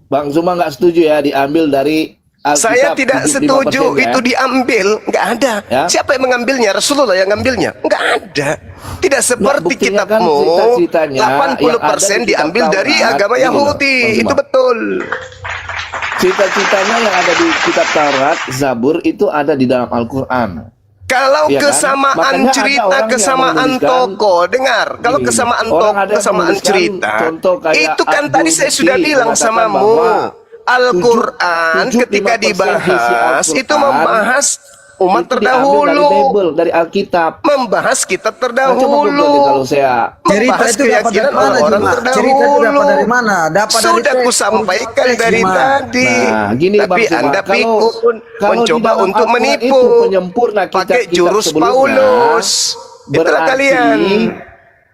Speaker 7: Bang Zuma nggak setuju ya diambil dari Alkitab.
Speaker 1: Saya tidak
Speaker 7: 75%
Speaker 1: setuju
Speaker 7: ya?
Speaker 1: itu diambil. Nggak ada.
Speaker 7: Ya.
Speaker 1: Siapa yang mengambilnya? Rasulullah yang ngambilnya. Nggak ada. Tidak seperti
Speaker 7: buktinya kan
Speaker 1: kitabmu.
Speaker 7: cerita-ceritanya yang ada
Speaker 1: 80%
Speaker 7: di kitab
Speaker 1: diambil dari
Speaker 7: Taurat.
Speaker 1: agama
Speaker 7: Gitu loh,
Speaker 1: Yahudi.
Speaker 7: Bang Zuma.
Speaker 1: Itu betul.
Speaker 7: Cita-citanya yang ada di kitab Taurat, Zabur itu ada di dalam Al-Quran.
Speaker 1: Kalau
Speaker 7: Iya kan?
Speaker 1: kesamaan
Speaker 7: Makanya ada
Speaker 1: cerita,
Speaker 7: orang yang
Speaker 1: kesamaan
Speaker 7: menuliskan-
Speaker 1: tokoh, dengar. Kalau
Speaker 7: Gini,
Speaker 1: kesamaan
Speaker 7: orang
Speaker 1: tokoh,
Speaker 7: ada yang
Speaker 1: kesamaan
Speaker 7: menuliskan
Speaker 1: cerita,
Speaker 7: contoh kayak
Speaker 1: itu kan
Speaker 7: Abdul
Speaker 1: tadi saya sudah
Speaker 7: Mufti
Speaker 1: bilang
Speaker 7: mengatakan
Speaker 1: samamu.
Speaker 7: bahwa
Speaker 1: Al-Quran
Speaker 7: 75%
Speaker 1: ketika
Speaker 7: isi
Speaker 1: dibahas
Speaker 7: Al-Quran
Speaker 1: itu membahas umat
Speaker 7: itu diambil
Speaker 1: terdahulu,
Speaker 7: dari Bible, dari Alkitab.
Speaker 1: membahas kitab
Speaker 7: Nah, coba Google
Speaker 1: terdahulu,
Speaker 7: deh kalau saya
Speaker 2: Cerita
Speaker 1: membahas
Speaker 2: itu dapat
Speaker 1: keyakinan
Speaker 2: dari mana,
Speaker 1: orang-orang
Speaker 2: Juma?
Speaker 1: terdahulu.
Speaker 2: Cerita itu dapat dari mana? Dapat dari
Speaker 1: Sudah
Speaker 2: teks.
Speaker 1: kusampaikan
Speaker 2: Teks,
Speaker 1: dari
Speaker 2: Juma.
Speaker 1: tadi.
Speaker 7: Nah, gini
Speaker 1: Tapi
Speaker 7: Bang Zuma,
Speaker 1: Anda pikun,
Speaker 7: kalau di
Speaker 1: mencoba
Speaker 7: dalam
Speaker 1: untuk
Speaker 7: Al-Quran
Speaker 1: menipu,
Speaker 7: itu penyempurna
Speaker 1: pakai
Speaker 7: kitab-kitab
Speaker 1: jurus
Speaker 7: sebelumnya,
Speaker 1: Paulus. Itulah
Speaker 7: berarti
Speaker 1: kalian.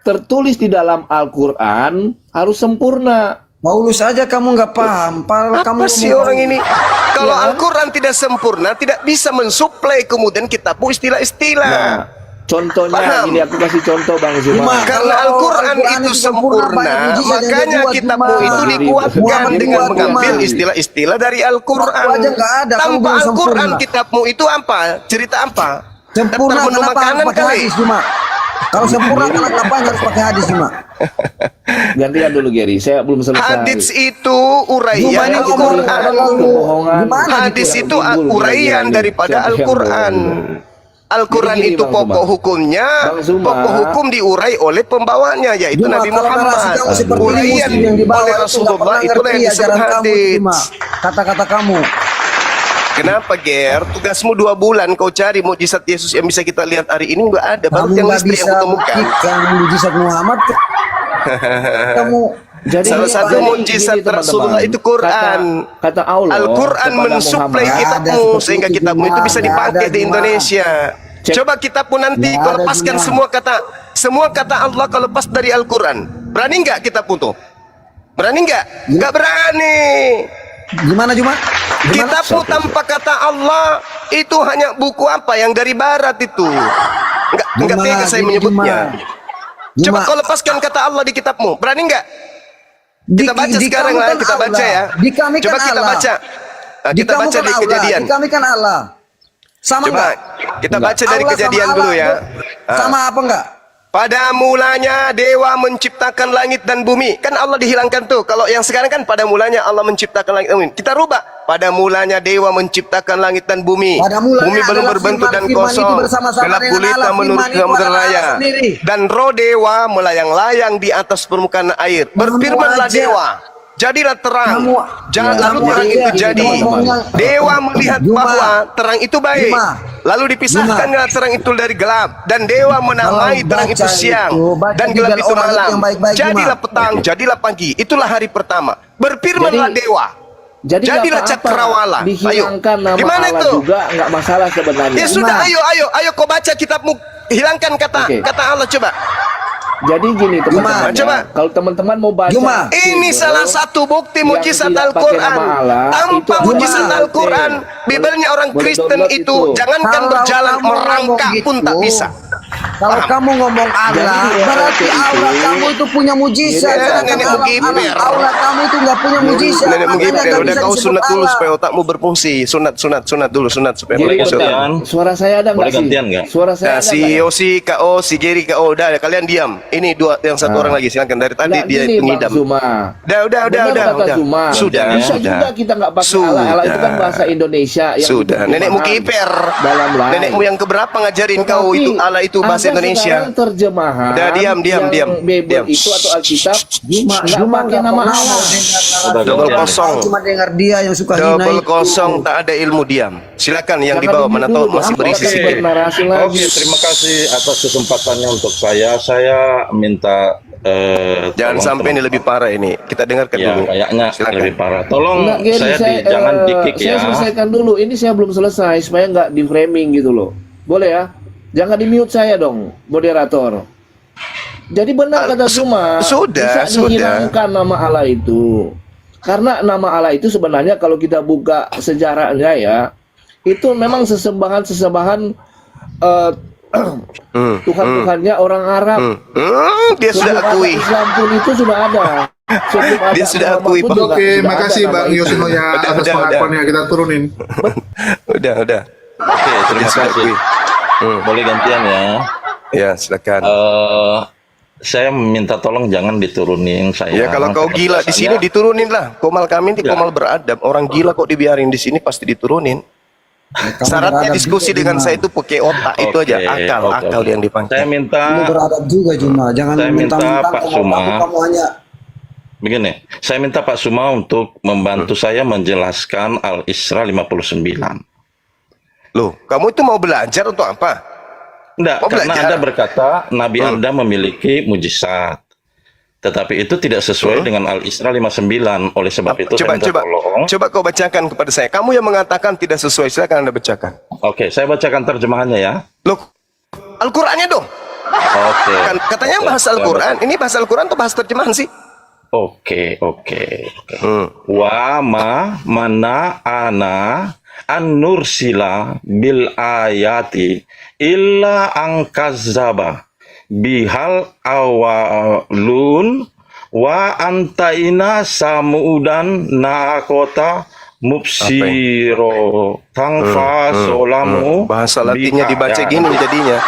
Speaker 7: tertulis di dalam Al-Quran harus sempurna.
Speaker 2: Paulus aja kamu nggak paham. Kamu
Speaker 1: Apa sih
Speaker 2: ngomong-
Speaker 1: orang ini? Kalau
Speaker 7: Ya kan?
Speaker 1: Al-Quran tidak sempurna, tidak bisa mensuplai kemudian kitabmu istilah-istilah.
Speaker 7: Nah, Contohnya
Speaker 1: Paham.
Speaker 7: ini aku kasih contoh Bang Zuma.
Speaker 2: Cuma
Speaker 1: Karena
Speaker 2: kalau
Speaker 1: Al-Quran itu sempurna,
Speaker 2: banyak mujizat yang
Speaker 1: makanya
Speaker 2: dia buat,
Speaker 1: kitabmu
Speaker 2: Cuma.
Speaker 1: itu
Speaker 7: Muhammad
Speaker 1: dikuatkan dengan
Speaker 2: buat,
Speaker 1: mengambil
Speaker 2: Cuma.
Speaker 1: istilah-istilah dari Al-Quran.
Speaker 2: Aku aja nggak ada, kamu
Speaker 1: Tanpa
Speaker 2: bilang
Speaker 1: Al-Quran
Speaker 2: sempurna.
Speaker 1: kitabmu itu apa? Cerita apa?
Speaker 2: Sempurna
Speaker 1: Daftar menu
Speaker 2: kenapa harus
Speaker 1: makanan
Speaker 2: pakai
Speaker 1: kali?
Speaker 2: hadis cuma? Kalau sempurna kenapa harus pakai hadis cuma?
Speaker 7: Gantian dulu Gary, saya belum selesai.
Speaker 1: Hadis itu
Speaker 2: Cuma
Speaker 1: uraian
Speaker 2: ini ngomong
Speaker 1: Al-Quran.
Speaker 7: Kebohongan.
Speaker 2: Gimana
Speaker 1: Hadis
Speaker 2: gitu?
Speaker 1: itu uraian daripada
Speaker 7: Siapa yang
Speaker 1: Al-Quran.
Speaker 7: bohong?
Speaker 1: Al-Quran
Speaker 7: Jadi gini,
Speaker 1: itu
Speaker 7: Bang
Speaker 1: pokok
Speaker 7: Zuma.
Speaker 1: hukumnya,
Speaker 7: Bang Zuma.
Speaker 1: pokok hukum diurai oleh pembawanya yaitu
Speaker 2: Cuma
Speaker 1: Nabi
Speaker 2: kalau narasi
Speaker 1: Muhammad.
Speaker 2: kamu seperti ini,
Speaker 1: Uraian
Speaker 2: Muslim yang dibawa
Speaker 1: oleh
Speaker 2: itu nggak
Speaker 1: Rasulullah
Speaker 2: pernah
Speaker 1: itulah yang
Speaker 2: ngerti
Speaker 1: disebut
Speaker 2: ajaran kamu
Speaker 1: hadis.
Speaker 2: cuma kata-kata kamu.
Speaker 1: Kenapa Ger? Tugasmu 2 bulan kau cari mukjizat Yesus yang bisa kita lihat hari ini nggak ada. Baru
Speaker 2: Kamu
Speaker 1: yang
Speaker 2: nggak
Speaker 1: listrik
Speaker 2: bisa
Speaker 1: yang kutemukan.
Speaker 2: buktikan mujizat Muhammad. Kamu
Speaker 7: Jadi
Speaker 1: Salah
Speaker 7: ini-
Speaker 1: satu
Speaker 7: jadi
Speaker 1: mukjizat
Speaker 7: gini, teman-teman.
Speaker 1: Rasulullah itu Quran.
Speaker 7: Kata Allah.
Speaker 1: Al-Quran
Speaker 7: kepada
Speaker 1: mensuplai
Speaker 7: Muhammad.
Speaker 1: kitabmu
Speaker 2: Ada seperti
Speaker 1: sehingga
Speaker 2: itu,
Speaker 1: kitabmu itu
Speaker 2: Juma.
Speaker 1: bisa
Speaker 2: Nggak
Speaker 1: dipakai
Speaker 2: ada,
Speaker 1: di
Speaker 2: Juma.
Speaker 1: Indonesia.
Speaker 7: Cek.
Speaker 1: Coba kitabmu nanti
Speaker 2: Nggak
Speaker 1: kau
Speaker 2: ada,
Speaker 1: lepaskan
Speaker 2: Juma.
Speaker 1: semua kata Allah kau lepas dari Al-Quran. Berani nggak kitabmu tuh? Berani nggak? Nggak berani.
Speaker 2: gimana Juma? Gimana?
Speaker 1: Kitabmu tanpa kata Allah itu hanya buku apa yang dari barat itu. Nggak
Speaker 2: Juma,
Speaker 1: tega saya
Speaker 2: gini,
Speaker 1: menyebutnya.
Speaker 2: Juma.
Speaker 1: Coba
Speaker 2: Juma.
Speaker 1: kau lepaskan kata Allah di kitabmu. Berani nggak? Kita baca sekarang
Speaker 2: kami
Speaker 1: lah,
Speaker 2: kan
Speaker 1: kita baca
Speaker 2: Allah.
Speaker 1: ya.
Speaker 2: Di kami
Speaker 1: Coba
Speaker 2: kan
Speaker 1: kita
Speaker 2: Allah.
Speaker 1: baca. Nah,
Speaker 2: Di
Speaker 1: kita
Speaker 2: kamu
Speaker 1: baca
Speaker 2: kan
Speaker 1: di
Speaker 2: Allah.
Speaker 1: Kejadian.
Speaker 2: Di kami kan Allah. Sama
Speaker 1: Coba
Speaker 2: enggak?
Speaker 1: kita baca dari
Speaker 2: Allah
Speaker 1: Kejadian
Speaker 2: sama
Speaker 1: dulu
Speaker 2: Allah,
Speaker 1: ya.
Speaker 2: Bu. Sama apa enggak?
Speaker 1: Pada mulanya dewa menciptakan langit dan bumi. Kan Allah dihilangkan tuh. Kalau yang sekarang kan pada mulanya Allah menciptakan langit dan bumi. Kita rubah. Pada mulanya dewa menciptakan langit dan bumi.
Speaker 2: Pada mulanya
Speaker 1: Bumi belum
Speaker 2: adalah
Speaker 1: berbentuk dan
Speaker 2: firman itu
Speaker 1: kosong.
Speaker 2: bersama-sama
Speaker 1: Gelap
Speaker 2: dengan
Speaker 1: gulita
Speaker 2: Allah.
Speaker 1: menurut
Speaker 2: Firman itu
Speaker 1: samudera
Speaker 2: adalah
Speaker 1: raya.
Speaker 2: Allah sendiri.
Speaker 1: Dan roh dewa melayang-layang di atas permukaan air. Berfirmanlah
Speaker 2: aja.
Speaker 1: dewa. Jadilah terang.
Speaker 2: Kamu-
Speaker 1: Lalu
Speaker 2: kamu
Speaker 1: terang
Speaker 2: aja
Speaker 1: itu
Speaker 2: gitu
Speaker 1: jadi.
Speaker 2: ngomongnya.
Speaker 1: Dewa melihat
Speaker 2: Juma.
Speaker 1: bahwa terang itu baik.
Speaker 2: Juma.
Speaker 1: Lalu dipisahkanlah terang itu dari gelap. Dan dewa menamai
Speaker 2: Kalau
Speaker 1: terang itu
Speaker 2: baca
Speaker 1: siang.
Speaker 2: itu, baca
Speaker 1: Dan
Speaker 2: di
Speaker 1: gelap
Speaker 2: dalam
Speaker 1: itu
Speaker 2: orang
Speaker 1: malam.
Speaker 2: yang baik-baik,
Speaker 1: Jadilah
Speaker 2: Juma.
Speaker 1: petang, jadilah pagi. Itulah hari pertama. Berfirmanlah
Speaker 7: Jadi-
Speaker 1: dewa.
Speaker 7: Jadi nggak
Speaker 1: Jadilah
Speaker 7: apa-apa
Speaker 1: cakrawala. Ayo.
Speaker 7: dihilangkan nama
Speaker 1: Gimana
Speaker 7: Allah
Speaker 1: itu?
Speaker 7: juga nggak masalah sebenarnya.
Speaker 1: Ya sudah, ayo kau baca kitabmu. Hilangkan
Speaker 7: Oke.
Speaker 1: kata Allah coba.
Speaker 7: Jadi gini teman-teman,
Speaker 1: Coba.
Speaker 7: ya, kalau teman-teman mau baca
Speaker 2: Juma.
Speaker 1: Ini
Speaker 7: Bible
Speaker 1: salah satu bukti
Speaker 7: yang
Speaker 1: mujizat
Speaker 7: tidak pakai
Speaker 1: Al-Quran.
Speaker 7: nama Allah, itu
Speaker 1: Tanpa
Speaker 7: ada
Speaker 1: mujizat
Speaker 7: di
Speaker 1: Al-Quran,
Speaker 7: Boleh-
Speaker 1: Bibelnya orang
Speaker 7: boleh
Speaker 1: Kristen
Speaker 7: download
Speaker 1: itu
Speaker 7: itu.
Speaker 1: jangankan
Speaker 2: Kalau
Speaker 1: berjalan
Speaker 2: kamu
Speaker 1: merangkak
Speaker 2: ngomong
Speaker 1: pun tak
Speaker 2: gitu,
Speaker 1: bisa.
Speaker 2: Kalau kamu ngomong Allah,
Speaker 7: Jadi,
Speaker 2: berarti
Speaker 7: itu-
Speaker 2: Allah kamu itu punya mujizat.
Speaker 1: Iya,
Speaker 2: Sedangkan
Speaker 1: nenek
Speaker 2: Allah,
Speaker 1: Mugiber.
Speaker 2: Allah kamu itu nggak punya mujizat.
Speaker 1: Nenek
Speaker 2: Makanya
Speaker 1: mungkin
Speaker 2: nggak
Speaker 1: udah
Speaker 2: bisa
Speaker 1: kau
Speaker 2: disebut
Speaker 1: sunat dulu
Speaker 2: Allah.
Speaker 1: supaya otakmu berfungsi. Sunat dulu supaya
Speaker 7: Jadi,
Speaker 1: otakmu
Speaker 5: gantian.
Speaker 1: sunat.
Speaker 7: suara saya ada nggak
Speaker 5: Boleh
Speaker 7: sih?
Speaker 5: gantian nggak?
Speaker 7: Suara saya
Speaker 1: Nah,
Speaker 7: ada
Speaker 1: si
Speaker 7: nggak?
Speaker 1: Yosi, KO, si Geri, KO, udah kalian diam. Ini yang satu orang lagi silakan dari tadi
Speaker 7: Nggak,
Speaker 1: dia
Speaker 7: gini, Bang
Speaker 1: pengidam.
Speaker 7: Zuma.
Speaker 1: Udah.
Speaker 7: Benar kata Zuma.
Speaker 1: Sudah.
Speaker 7: Bisa juga kita nggak pakai Allah. Allah itu kan bahasa Indonesia yang
Speaker 1: Sudah.
Speaker 7: kita
Speaker 1: Nenekmu
Speaker 7: paham
Speaker 1: kiper.
Speaker 7: dalam live.
Speaker 1: Nenekmu yang keberapa ngajarin kau
Speaker 7: Tetapi
Speaker 1: itu Allah itu bahasa
Speaker 7: ada
Speaker 1: Indonesia.
Speaker 7: sekarang terjemahan
Speaker 1: Udah, diam.
Speaker 7: yang Bible
Speaker 1: Diam.
Speaker 7: itu atau Alkitab
Speaker 2: Juma
Speaker 7: nggak pakai
Speaker 2: nggak
Speaker 7: nama
Speaker 2: pernah
Speaker 7: Allah.
Speaker 2: mau dengar
Speaker 5: Udah
Speaker 1: Double
Speaker 5: gantian.
Speaker 1: kosong.
Speaker 2: Cuma dengar dia yang suka hina
Speaker 1: Double
Speaker 2: itu.
Speaker 1: kosong, tak ada ilmu, diam. Silakan yang di
Speaker 7: Jangan
Speaker 1: bawah mana
Speaker 7: dulu,
Speaker 1: tahu masih
Speaker 7: Bang.
Speaker 1: berisi
Speaker 7: Oke.
Speaker 1: sedikit.
Speaker 7: Narasi lagi.
Speaker 5: Oke, terima kasih atas kesempatannya untuk saya. Saya minta
Speaker 1: Jangan
Speaker 5: tolong
Speaker 1: sampai ini lebih parah ini. Kita dengarkan
Speaker 5: Ya,
Speaker 1: dulu.
Speaker 5: kayaknya
Speaker 1: Silakan.
Speaker 5: lebih parah. Tolong
Speaker 7: Enggak, Gary,
Speaker 5: jangan di-kick
Speaker 7: saya
Speaker 5: ya.
Speaker 7: selesaikan dulu. Ini saya belum selesai supaya nggak di framing gitu loh. Boleh ya? Jangan di mute saya dong, moderator. Jadi benar kata Zuma,
Speaker 1: sudah,
Speaker 7: bisa
Speaker 1: sudah.
Speaker 7: dihilangkan nama Allah itu. Karena nama Allah itu sebenarnya kalau kita buka sejarahnya ya, itu memang sesembahan-sesembahan Tuhan-Tuhannya orang Arab.
Speaker 1: Dia sudah
Speaker 7: Sebelum ada
Speaker 1: akui.
Speaker 7: Islam pun itu sudah ada. Sebelum ada
Speaker 1: Dia sudah
Speaker 7: Muhammad
Speaker 1: akui,
Speaker 7: pun
Speaker 1: Bang.
Speaker 7: juga
Speaker 6: Oke,
Speaker 7: sudah
Speaker 6: makasih
Speaker 7: ada
Speaker 6: Bang
Speaker 7: nama itu.
Speaker 6: Yosinoya atas
Speaker 1: Udah.
Speaker 6: pengakuannya, kita turunin.
Speaker 1: Udah.
Speaker 5: Oke, terima
Speaker 1: Dia sudah
Speaker 5: kasih.
Speaker 1: akui.
Speaker 5: Boleh gantian ya.
Speaker 1: Ya, silakan.
Speaker 5: Saya minta tolong jangan diturunin saya.
Speaker 1: Ya kalau kau gila di sini diturunin lah. Komal kami ini
Speaker 5: Ya.
Speaker 1: komal beradab. Orang gila kok dibiarin di sini pasti diturunin. Syaratnya
Speaker 2: beradab
Speaker 1: diskusi
Speaker 2: juga,
Speaker 1: dengan
Speaker 2: Juma.
Speaker 1: saya itu pakai otak itu aja, akal yang dipakai.
Speaker 5: Saya minta
Speaker 2: Kamu beradab juga Juma. Jangan
Speaker 5: Saya minta
Speaker 2: mentang-mentang
Speaker 5: Pak
Speaker 2: kamu-
Speaker 5: Suma.
Speaker 2: kamu hanya
Speaker 5: begini. Saya minta Pak Suma untuk membantu saya menjelaskan Al-Isra 59.
Speaker 1: Loh, kamu itu mau belajar untuk apa?
Speaker 5: Enggak,
Speaker 1: Oh,
Speaker 5: karena
Speaker 1: belajar.
Speaker 5: Anda berkata Nabi Anda memiliki mujizat. Tetapi itu tidak sesuai dengan Al-Isra 59. Oleh sebab itu saya minta tolong.
Speaker 1: Coba kau bacakan kepada saya. Kamu yang mengatakan tidak sesuai, silakan Anda bacakan.
Speaker 5: Oke, saya bacakan terjemahannya ya.
Speaker 1: Loh, Al-Qur'annya dong.
Speaker 5: Oke.
Speaker 1: Katanya bahasa Al-Qur'an. Ini bahasa Al-Qur'an atau bahasa terjemahan sih?
Speaker 5: Oke. Wa ma mana ana an nursila bil ayati illa angkazaba bihal awalun wa antaina samudan nakota mubsiro tangfa solamu.
Speaker 1: Bahasa Latinnya
Speaker 5: bika.
Speaker 1: dibaca
Speaker 5: Ya,
Speaker 1: gini jadinya.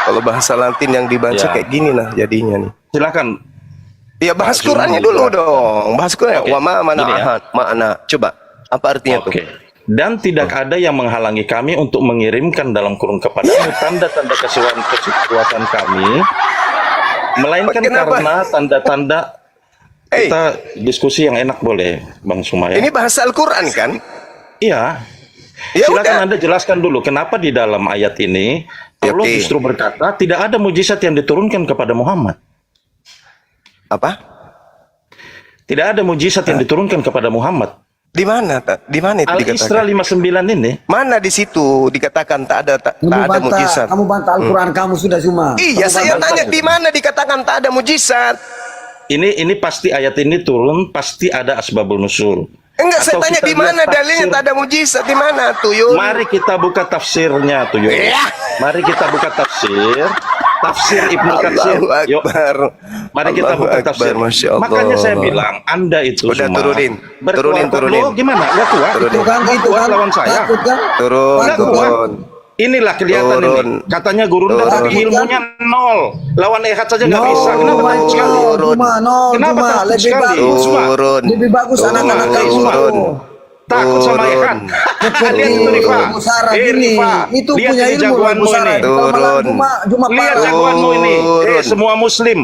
Speaker 1: Kalau bahasa Latin yang dibaca
Speaker 5: Ya.
Speaker 1: kayak gini nah jadinya nih.
Speaker 5: silakan.
Speaker 1: Ya bahas
Speaker 5: Pak
Speaker 1: Qurannya
Speaker 5: Zulman
Speaker 1: dulu
Speaker 5: juga.
Speaker 1: dong. Bahas Quran.
Speaker 5: Oke,
Speaker 1: Wa ma mana
Speaker 5: gini ya.
Speaker 1: ahad, makna. Coba apa artinya tuh?
Speaker 5: Oke. Dan tidak ada yang menghalangi kami untuk mengirimkan dalam kurung kepadamu tanda-tanda kekuasaan kami, melainkan
Speaker 1: Kenapa?
Speaker 5: karena tanda-tanda.
Speaker 1: Eh,
Speaker 5: Kita diskusi yang enak boleh, Bang Sumaya?
Speaker 1: ini bahasa Al-Quran kan?
Speaker 5: Iya.
Speaker 1: Ya
Speaker 5: Silakan
Speaker 1: udah.
Speaker 5: Anda jelaskan dulu kenapa di dalam ayat ini
Speaker 1: Ya,
Speaker 5: Allah
Speaker 1: oke.
Speaker 5: justru berkata tidak ada mujizat yang diturunkan kepada Muhammad.
Speaker 1: Apa?
Speaker 5: Tidak ada mujizat yang diturunkan kepada Muhammad.
Speaker 1: Di mana? Di mana itu
Speaker 5: Al-Isra
Speaker 1: dikatakan?
Speaker 5: 59 ini
Speaker 1: Mana di situ dikatakan tak ada mujizat?
Speaker 2: Kamu bantah Al-Quran kamu sudah cuma.
Speaker 1: Iya,
Speaker 2: Kamu
Speaker 1: saya
Speaker 2: bantah.
Speaker 1: tanya di mana dikatakan tak ada mujizat?
Speaker 5: ini pasti ayat ini turun pasti ada asbabul nusul.
Speaker 1: Enggak, saya
Speaker 5: Atau
Speaker 1: tanya
Speaker 5: kita
Speaker 1: di mana
Speaker 5: lihat
Speaker 1: dalilnya
Speaker 5: tafsir.
Speaker 1: tak ada mujizat di mana tuh Yul?
Speaker 5: Mari kita buka tafsirnya tuh Yul.
Speaker 1: Iya.
Speaker 5: Mari kita buka tafsir Ibnu Katsir.
Speaker 1: Allahu
Speaker 5: Yuk.
Speaker 1: Akbar.
Speaker 5: Mari kita
Speaker 1: Allahu
Speaker 5: buka
Speaker 1: Akbar,
Speaker 5: tafsir.
Speaker 1: Masya Allah.
Speaker 5: Makanya saya bilang Anda itu
Speaker 1: Udah,
Speaker 5: semua
Speaker 1: turunin.
Speaker 5: berkuat.
Speaker 1: Turunin.
Speaker 5: Loh, gimana? Nggak kuat?
Speaker 1: Turunin.
Speaker 2: Itu kan, itu
Speaker 5: Kuat
Speaker 2: kan.
Speaker 5: lawan saya.
Speaker 2: Takut kan?
Speaker 1: Turun,
Speaker 2: Takut kan?
Speaker 1: turun.
Speaker 5: Inilah kelihatan
Speaker 1: Turun.
Speaker 5: ini. Katanya gurunda
Speaker 1: Turun.
Speaker 5: tapi ilmunya nol. Lawan Ehad saja nggak
Speaker 2: No,
Speaker 5: bisa. Kenapa takut sekali?
Speaker 1: Turun.
Speaker 2: Cuma
Speaker 5: Kenapa takut
Speaker 2: lebih
Speaker 5: sekali?
Speaker 2: bagus.
Speaker 5: Cuma
Speaker 1: Turun.
Speaker 2: Lebih bagus
Speaker 1: Turun.
Speaker 2: anak-anak kamu.
Speaker 1: Turun.
Speaker 5: takut sama
Speaker 1: Turun.
Speaker 5: Ehad.
Speaker 2: Seperti
Speaker 5: Lihat itu Rifa.
Speaker 2: Bu Sarah
Speaker 5: Rifa.
Speaker 2: gini, itu
Speaker 5: Lihat
Speaker 2: punya
Speaker 5: ini
Speaker 2: ilmu lah
Speaker 5: jagoanmu
Speaker 2: Bu Sarah.
Speaker 5: ini.
Speaker 1: Turun.
Speaker 2: Cuma
Speaker 5: Lihat
Speaker 2: parah.
Speaker 5: jagoanmu ini.
Speaker 1: Turun.
Speaker 5: Semua muslim.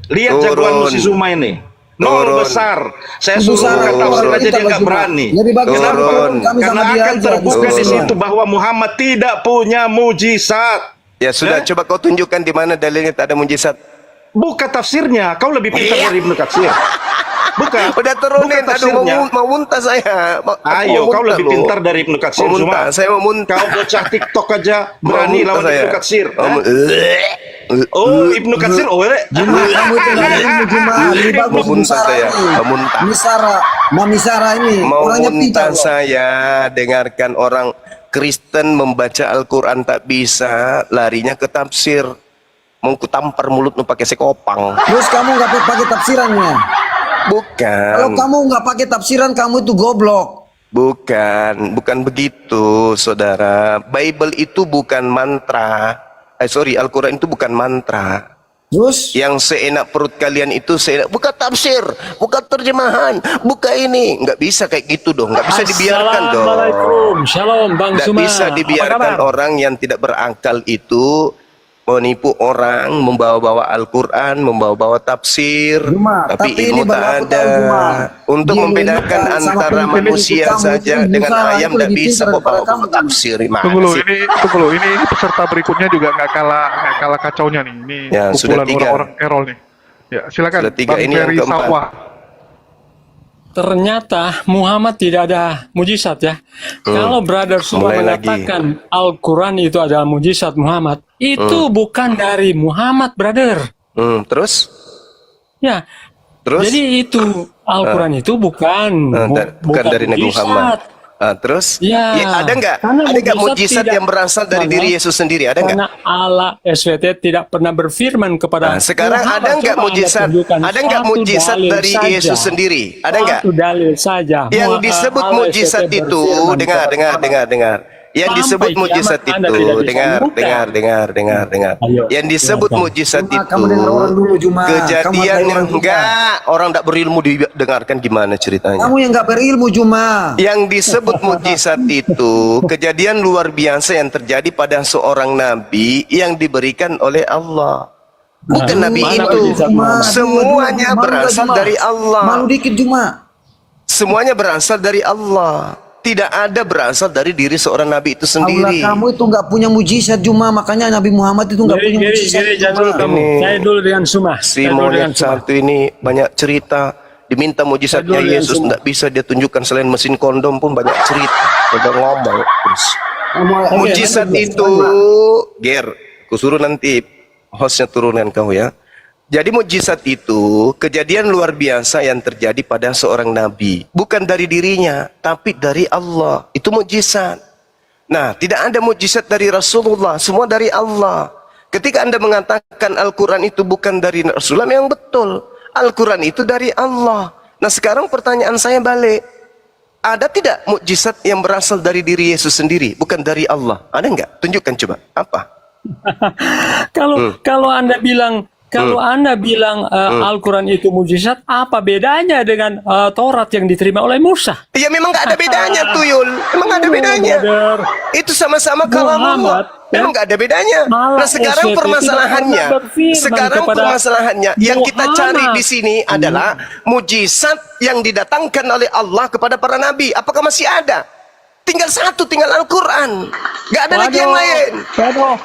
Speaker 5: Lihat
Speaker 1: Turun.
Speaker 5: jagoanmu si Zuma ini. Nol
Speaker 1: Turun.
Speaker 5: besar. Saya
Speaker 2: Bu
Speaker 5: suruh
Speaker 2: Sarah,
Speaker 5: buka tafsir
Speaker 2: turun.
Speaker 5: aja dia
Speaker 2: Kita
Speaker 5: nggak
Speaker 2: cuma.
Speaker 5: berani.
Speaker 2: Lebih bagus
Speaker 1: Turun.
Speaker 2: kami sama
Speaker 5: Karena
Speaker 2: dia
Speaker 5: akan
Speaker 2: aja.
Speaker 5: terbuka di
Speaker 1: Turun.
Speaker 5: situ bahwa Muhammad tidak punya mujizat.
Speaker 1: Ya sudah, coba kau tunjukkan di mana dalilnya tak ada mujizat.
Speaker 5: Buka tafsirnya. Kau lebih pintar dari Ibnu Katsir. Buka.
Speaker 1: Udah turunin,
Speaker 5: Buka
Speaker 1: aduh
Speaker 5: tafsirnya.
Speaker 1: mau muntah saya.
Speaker 5: Ayo,
Speaker 1: Mau
Speaker 5: kau
Speaker 1: muntah
Speaker 5: lebih
Speaker 1: lu.
Speaker 5: pintar dari Ibnu Katsir.
Speaker 1: Mau muntah,
Speaker 5: Cuma
Speaker 1: saya mau muntah.
Speaker 5: kau bocah TikTok aja
Speaker 1: Mau
Speaker 5: berani
Speaker 1: muntah
Speaker 5: lawan
Speaker 1: saya.
Speaker 5: Ibnu Katsir.
Speaker 1: Mau
Speaker 5: Hah?
Speaker 1: mu-
Speaker 5: Oh, Ibnu Katsir, oh,
Speaker 2: Cuma kamu itu nggak ada ilmu cuma lebih bagus
Speaker 1: Mau
Speaker 2: Bu
Speaker 1: muntah
Speaker 2: Sarah
Speaker 1: saya,
Speaker 2: ini.
Speaker 1: mau muntah.
Speaker 2: Mami Sarah ini
Speaker 1: Mau
Speaker 2: orangnya
Speaker 1: muntah
Speaker 2: pintar loh.
Speaker 1: saya dengarkan orang Kristen membaca Al-Quran tak bisa, larinya ke tafsir. Mau kutampar mulutmu pakai sekopang.
Speaker 2: Terus kamu nggak pakai tafsirannya. Kalau
Speaker 1: Bukan,
Speaker 2: kamu nggak pakai tafsiran kamu itu goblok.
Speaker 1: bukan begitu, saudara. Bible itu bukan mantra. Al-Quran itu bukan mantra.
Speaker 2: Terus
Speaker 1: Yang seenak perut kalian itu seenak, buka tafsir, buka terjemahan, buka ini. Nggak bisa kayak gitu dong, nggak bisa dibiarkan dong.
Speaker 8: Assalamualaikum, shalom Bang
Speaker 1: Nggak
Speaker 8: Suma.
Speaker 1: bisa
Speaker 8: Apa
Speaker 1: dibiarkan
Speaker 8: kabar?
Speaker 1: orang yang tidak berakal itu menipu orang, membawa-bawa Al-Quran, membawa-bawa tafsir,
Speaker 2: Juma,
Speaker 1: tapi
Speaker 2: tapi
Speaker 1: ilmu
Speaker 2: ini baru
Speaker 1: tak
Speaker 2: aku
Speaker 1: ada.
Speaker 2: tahu, Juma.
Speaker 1: Untuk
Speaker 2: Dia
Speaker 1: membedakan
Speaker 2: menemukan sama
Speaker 1: antara
Speaker 2: pemimpin
Speaker 1: manusia
Speaker 2: kamu
Speaker 1: saja
Speaker 2: itu,
Speaker 1: dengan
Speaker 2: Musa,
Speaker 1: ayam
Speaker 2: itu
Speaker 1: tidak
Speaker 2: lebih
Speaker 1: bisa
Speaker 2: pintar
Speaker 1: kok bawa
Speaker 2: daripada kamu.
Speaker 1: tafsir. Gimana
Speaker 6: Tunggu
Speaker 1: sih?
Speaker 6: dulu, ini peserta berikutnya juga nggak kalah kacaunya nih. Ini
Speaker 1: Ya, sudah
Speaker 6: kumpulan
Speaker 1: tiga.
Speaker 6: orang-orang Errol nih. Ya, silakan
Speaker 1: Sudah tiga,
Speaker 6: Bang
Speaker 1: ini yang
Speaker 6: Ferry
Speaker 1: keempat.
Speaker 6: Sawah.
Speaker 8: Ternyata Muhammad tidak ada mujizat ya. Kalau Brother Suma
Speaker 1: Mulai lagi.
Speaker 8: mengatakan Al-Quran itu adalah mujizat Muhammad, itu bukan dari Muhammad, Brother.
Speaker 1: Terus?
Speaker 8: Ya.
Speaker 1: Terus?
Speaker 8: Jadi itu Al-Quran itu bukan
Speaker 1: Bukan dari Nabi
Speaker 8: mujizat.
Speaker 1: Muhammad. Terus?
Speaker 8: Ya,
Speaker 1: Ada nggak?
Speaker 8: karena
Speaker 1: Ada nggak
Speaker 8: mujizat
Speaker 1: mujizat
Speaker 8: tidak-
Speaker 1: yang berasal dari
Speaker 8: Karena-
Speaker 1: diri Yesus sendiri? Ada nggak?
Speaker 8: Karena Allah SWT tidak pernah berfirman kepada
Speaker 1: Nah, sekarang
Speaker 8: Muhammad.
Speaker 1: ada nggak
Speaker 8: Coba Anda
Speaker 1: mujizat?
Speaker 8: tunjukkan
Speaker 1: Ada nggak
Speaker 8: satu
Speaker 1: mujizat
Speaker 8: dalil
Speaker 1: dari
Speaker 8: saja.
Speaker 1: Yesus sendiri? Ada nggak?
Speaker 8: Satu dalil saja.
Speaker 1: Yang
Speaker 8: Allah
Speaker 1: disebut
Speaker 8: SWT
Speaker 1: mujizat itu,
Speaker 8: berfirman
Speaker 1: dengar. Yang
Speaker 8: Sampai
Speaker 1: disebut
Speaker 8: kiamat
Speaker 1: mujizat
Speaker 8: Anda
Speaker 1: itu,
Speaker 8: tidak bisa
Speaker 1: dengar.
Speaker 8: Ayo,
Speaker 1: Yang disebut
Speaker 8: silakan.
Speaker 1: mujizat
Speaker 2: Juma,
Speaker 1: itu,
Speaker 2: kamu dengar orang dulu, Juma. Kamu
Speaker 1: kejadian
Speaker 2: hargai
Speaker 1: yang
Speaker 2: orang juga.
Speaker 1: enggak, orang tidak berilmu didengarkan gimana ceritanya.
Speaker 2: Kamu yang nggak berilmu Juma.
Speaker 1: Yang disebut mujizat itu kejadian luar biasa yang terjadi pada seorang nabi yang diberikan oleh Allah. Bukan
Speaker 8: Nah,
Speaker 1: nabi
Speaker 8: mana
Speaker 1: itu.
Speaker 8: mujizat Muhammad?
Speaker 1: Semuanya
Speaker 2: Malu nggak,
Speaker 1: berasal
Speaker 2: Juma?
Speaker 1: dari Allah.
Speaker 2: Malu dikit Juma.
Speaker 1: Semuanya berasal dari Allah. Tidak ada berasal dari diri seorang nabi itu
Speaker 2: Allah
Speaker 1: sendiri.
Speaker 2: kamu itu nggak punya mujizat Juma, makanya Nabi Muhammad itu nggak punya mujizat.
Speaker 8: Giri, jangan dulu kamu.
Speaker 1: Ini-
Speaker 8: Saya dulu dengan Suma.
Speaker 1: Si
Speaker 8: Saya dulu dengan
Speaker 1: monyet
Speaker 8: Suma.
Speaker 1: satu ini banyak cerita. Diminta mujizatnya
Speaker 8: Aduh, yang
Speaker 1: Yesus
Speaker 8: semua.
Speaker 1: tidak bisa dia tunjukkan selain mesin kondom pun banyak cerita. Udah ngomong terus. Mujizat itu, Ger, kusuruh nanti hostnya turunan kau ya. Jadi mujizat itu kejadian luar biasa yang terjadi pada seorang nabi. Bukan dari dirinya, tapi dari Allah. Itu mujizat. Nah, tidak ada mukjizat dari Rasulullah, semua dari Allah. Ketika Anda mengatakan Al-Quran itu bukan dari Rasulullah, memang betul. Al-Quran itu dari Allah. Nah, sekarang pertanyaan saya balik. Ada tidak mukjizat yang berasal dari diri Yesus sendiri, bukan dari Allah? Ada enggak? Tunjukkan coba. Apa?
Speaker 8: Kalau Anda bilang Al-Quran itu mujizat, apa bedanya dengan Taurat yang diterima oleh Musa?
Speaker 1: Ya memang nggak ada bedanya Tuyul. Memang nggak ada bedanya.
Speaker 8: Brother.
Speaker 1: Itu sama-sama kalamullah.
Speaker 8: Muhammad,
Speaker 1: Memang nggak ada bedanya.
Speaker 8: Malah
Speaker 1: Nah sekarang
Speaker 8: SJT
Speaker 1: permasalahannya,
Speaker 8: tidak pernah berfirman kepada
Speaker 1: yang kita cari
Speaker 8: Muhammad.
Speaker 1: di sini adalah mujizat yang didatangkan oleh Allah kepada para nabi. Apakah masih ada? Tinggal satu, tinggal Al-Quran. Nggak ada lagi yang lain.
Speaker 8: Waduh.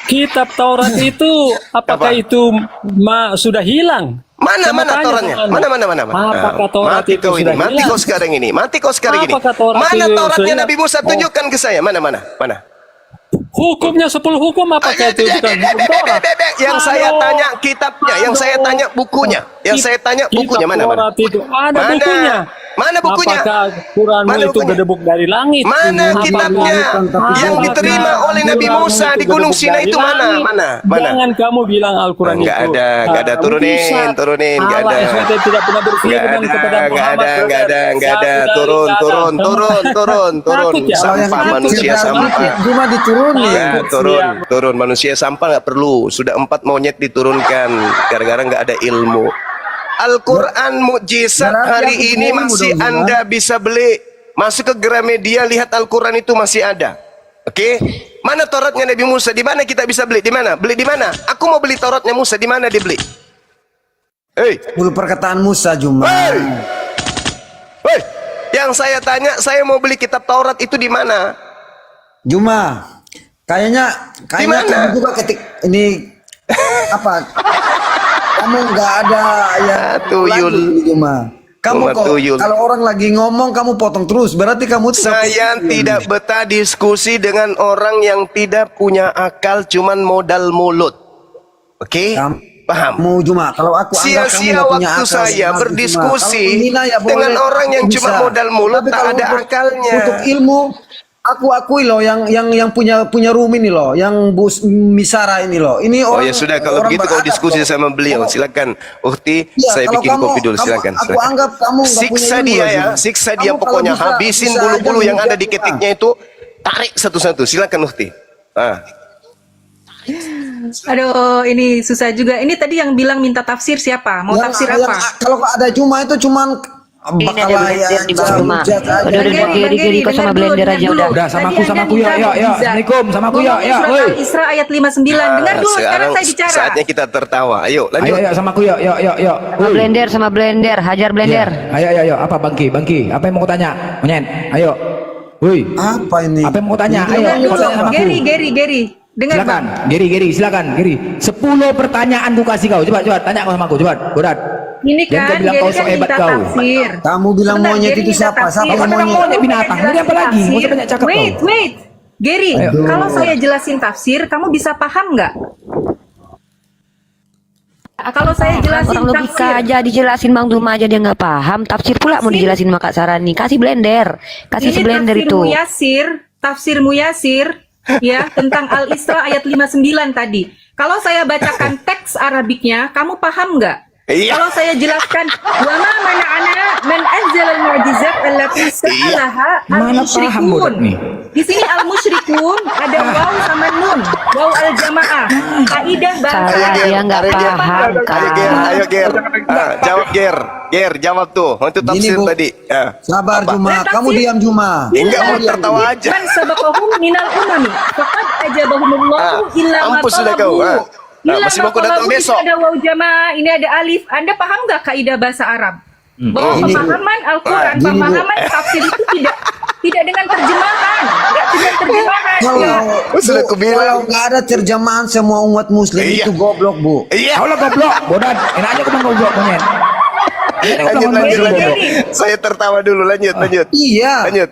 Speaker 8: Kitab Taurat itu apakah
Speaker 1: Apa?
Speaker 8: itu sudah hilang?
Speaker 1: Mana
Speaker 8: Saya mau tanya
Speaker 1: Tauratnya?
Speaker 8: sama Anda.
Speaker 1: Mana?
Speaker 8: Apakah Taurat
Speaker 1: Mati
Speaker 8: itu
Speaker 1: kau ini,
Speaker 8: sudah
Speaker 1: mati
Speaker 8: hilang?
Speaker 1: kau sekarang ini, mati kau sekarang ini.
Speaker 8: Apakah Taurat
Speaker 1: Mana
Speaker 8: itu
Speaker 1: Tauratnya
Speaker 8: sudah-
Speaker 1: Nabi Musa? Tunjukkan ke saya. Mana?
Speaker 8: Hukumnya 10 hukum apakah itu bukan hukum Taurat?
Speaker 1: Yang saya tanya kitabnya, yang saya tanya bukunya, yang saya tanya bukunya mana?
Speaker 8: Taurat itu ada
Speaker 1: Mana?
Speaker 8: bukunya.
Speaker 1: Mana bukunya?
Speaker 8: Apakah Quranmu
Speaker 1: Mana
Speaker 8: itu
Speaker 1: bukunya?
Speaker 8: berdebuk dari langit?
Speaker 1: Mana
Speaker 8: Apakah-
Speaker 1: kitabnya yang diterima oleh Nabi
Speaker 8: Quranmu
Speaker 1: Musa
Speaker 8: itu
Speaker 1: di Gunung
Speaker 8: berdebuk
Speaker 1: Sinai
Speaker 8: dari
Speaker 1: itu mana?
Speaker 8: langit?
Speaker 1: Mana?
Speaker 8: Jangan kamu bilang Al-Quran
Speaker 1: Nggak
Speaker 8: itu
Speaker 1: ada. Turunin,
Speaker 8: mujizat.
Speaker 1: turunin, nggak
Speaker 8: Allah
Speaker 1: ada.
Speaker 8: SWT tidak pernah berfirman kepada Muhammad.
Speaker 1: Nggak ada. Turun.
Speaker 8: Takut ya?
Speaker 1: Sampah
Speaker 2: Yang
Speaker 1: manusia
Speaker 2: cerdas
Speaker 1: sampah.
Speaker 2: dikit cuma diturunin.
Speaker 1: Ya, turun manusia sampah nggak perlu. Sudah 4 monyet diturunkan gara-gara nggak ada ilmu. Al-Quran mukjizat
Speaker 2: Berarti
Speaker 1: hari
Speaker 2: aku
Speaker 1: ini
Speaker 2: ilmu
Speaker 1: masih
Speaker 2: dong,
Speaker 1: Anda bisa beli. Masuk ke Gramedia, lihat Al-Quran itu masih ada. Oke? Mana Tauratnya Nabi Musa? Di mana kita bisa beli? Di mana? Beli di mana? Aku mau beli Tauratnya Musa. Di mana dibeli? Hei,
Speaker 2: 10 perkataan Musa cuma.
Speaker 1: hei. Yang saya tanya, saya mau beli kitab Taurat itu di mana?
Speaker 2: Juma, kayaknya
Speaker 1: mana?
Speaker 2: kamu juga ketik ini apa? Kamu nggak ada ya
Speaker 1: Tuyul.
Speaker 2: lagi, Juma. Kamu
Speaker 1: Cuma
Speaker 2: kok
Speaker 1: tuyul.
Speaker 2: kalau orang lagi ngomong kamu potong terus. Berarti kamu
Speaker 1: Saya tidak betah diskusi dengan orang yang tidak punya akal, cuman modal mulut. Oke? Paham?
Speaker 2: Kamu Juma, kalau aku anggap kamu
Speaker 1: Sia-sia
Speaker 2: nggak punya
Speaker 1: waktu
Speaker 2: akal,
Speaker 1: saya
Speaker 2: Juma.
Speaker 1: berdiskusi
Speaker 2: Kalau menghina ya
Speaker 1: dengan
Speaker 2: boleh,
Speaker 1: orang yang
Speaker 2: bisa.
Speaker 1: cuma modal mulut,
Speaker 2: Tapi
Speaker 1: tak
Speaker 2: kalau
Speaker 1: ada
Speaker 2: untuk-
Speaker 1: akalnya.
Speaker 2: Untuk ilmu, aku akui loh yang punya room ini loh, yang Bus Misara ini loh. Ini
Speaker 1: Oh
Speaker 2: orang.
Speaker 1: ya sudah, kalau
Speaker 2: orang
Speaker 1: begitu kau
Speaker 2: beradab
Speaker 1: diskusi
Speaker 2: loh.
Speaker 1: sama beliau. Silakan, Ukti,
Speaker 2: Iya,
Speaker 1: saya
Speaker 2: kalau
Speaker 1: bikin kopi dulu.
Speaker 2: kamu-
Speaker 1: Silakan.
Speaker 2: Aku anggap kamu nggak punya
Speaker 1: Siksa
Speaker 2: ilmu
Speaker 1: dia
Speaker 2: loh,
Speaker 1: ya,
Speaker 2: Juma.
Speaker 1: siksa
Speaker 2: Kamu
Speaker 1: dia
Speaker 2: kalau
Speaker 1: pokoknya.
Speaker 2: bisa-
Speaker 1: Habisin
Speaker 2: bisa
Speaker 1: bulu-bulu
Speaker 2: aja
Speaker 1: yang ada di
Speaker 2: menjadi-
Speaker 1: ketiknya itu. Tarik satu-satu. Silakan, Ukti.
Speaker 3: Aduh, ini susah juga. Ini tadi yang bilang minta tafsir siapa? Mau tafsir apa?
Speaker 2: Kalau ada Juma itu cuman bakal
Speaker 4: ada blender di bawah rumah. Udah, Geri, kau sama blender aja udah.
Speaker 9: Udah, sama aku ya. Assalamualaikum, sama aku ya. Woi.
Speaker 3: Isra ayat 59. Dengar dulu, sekarang saya bicara.
Speaker 1: Saatnya kita tertawa. Ayo, lanjut.
Speaker 9: Ayo, sama aku ya.
Speaker 4: Sama blender, hajar blender.
Speaker 9: Ayo. Apa Bangki? Apa yang mau kau tanya? Monyen, ayo. Woi.
Speaker 2: Apa ini?
Speaker 9: Apa yang mau kau tanya? Ayo,
Speaker 3: Dengar
Speaker 9: kau
Speaker 3: dulu,
Speaker 9: tanya sama aku.
Speaker 3: Geri. Dengar
Speaker 9: Silakan,
Speaker 3: Bang.
Speaker 9: Geri, silakan, Geri. 10 pertanyaan ku kasih kau. Coba, tanya kau sama aku. Coba, Bodat.
Speaker 3: Ini
Speaker 9: Jangan
Speaker 3: kan
Speaker 9: kau bilang
Speaker 3: Geri
Speaker 9: kau
Speaker 3: kan
Speaker 9: sok hebat
Speaker 3: minta
Speaker 9: kau.
Speaker 3: tafsir.
Speaker 2: Kamu bilang
Speaker 3: Sebentar,
Speaker 2: monyet
Speaker 3: Geri
Speaker 2: itu
Speaker 3: minta
Speaker 2: siapa?
Speaker 3: tafsir.
Speaker 2: Siapa
Speaker 9: Kau bilang
Speaker 2: monyet?
Speaker 9: monyet binatang. Jadi apa lagi? Nggak usah banyak cakap kau.
Speaker 3: Wait. Geri,
Speaker 9: Ayo.
Speaker 3: kalau saya jelasin tafsir, kamu bisa paham nggak? Kalau saya jelasin
Speaker 4: Orang logika
Speaker 3: tafsir,
Speaker 4: aja dijelasin Bang Duma aja dia nggak paham. Tafsir pula mau dijelasin sama Kak Sarani. Kasih blender. Kasih
Speaker 3: ini
Speaker 4: si blender itu.
Speaker 3: Tafsir Muyasir ya tentang Al-Isra ayat 59 tadi. Kalau saya bacakan teks Arabiknya, kamu paham nggak?
Speaker 1: Iya.
Speaker 3: Kalau saya jelaskan wa ma mana'ana man anzalal mu'jizat allati sa'alaha
Speaker 9: Mana paham Bodat nih?
Speaker 3: Di sini al-musyrikun ada waw sama nun, waw al-jamaah. Kaidah bahasa
Speaker 4: Cara
Speaker 3: Arab.
Speaker 4: dia nggak paham Kak.
Speaker 1: Ayo, Ger. Jawab, Ger, jawab tuh. Untuk tafsir
Speaker 2: Bu.
Speaker 1: tadi.
Speaker 2: Sabar Juma,
Speaker 3: Tafsir.
Speaker 2: kamu diam Juma.
Speaker 1: Enggak mau tertawa aja.
Speaker 3: Man sabaqahum minal umami faqad ajabahumullahu illa ma
Speaker 1: Mampus sudah kau.
Speaker 3: talabu. Illa
Speaker 1: Masih
Speaker 3: ma
Speaker 1: mau kau datang
Speaker 3: talabu.
Speaker 1: besok.
Speaker 3: Ini ada waw jamaah, ini ada alif. Anda paham nggak kaidah bahasa Arab? Bahwa
Speaker 2: Gini, Bu.
Speaker 3: pemahaman Al-Quran,
Speaker 2: Gini, Bu.
Speaker 3: pemahaman tafsir itu tidak dengan terjemahan, tidak dengan terjemahan. Ya.
Speaker 1: Sudah aku bilang.
Speaker 2: Kalau nggak ada terjemahan semua umat Muslim
Speaker 1: Iya.
Speaker 2: itu goblok Bu.
Speaker 1: Iya.
Speaker 9: Kau lah goblok, Bodat. Enak aja kau bilang goblok, Monyen.
Speaker 1: Lanjut. Saya tertawa dulu. Lanjut.
Speaker 2: Iya.
Speaker 1: Lanjut.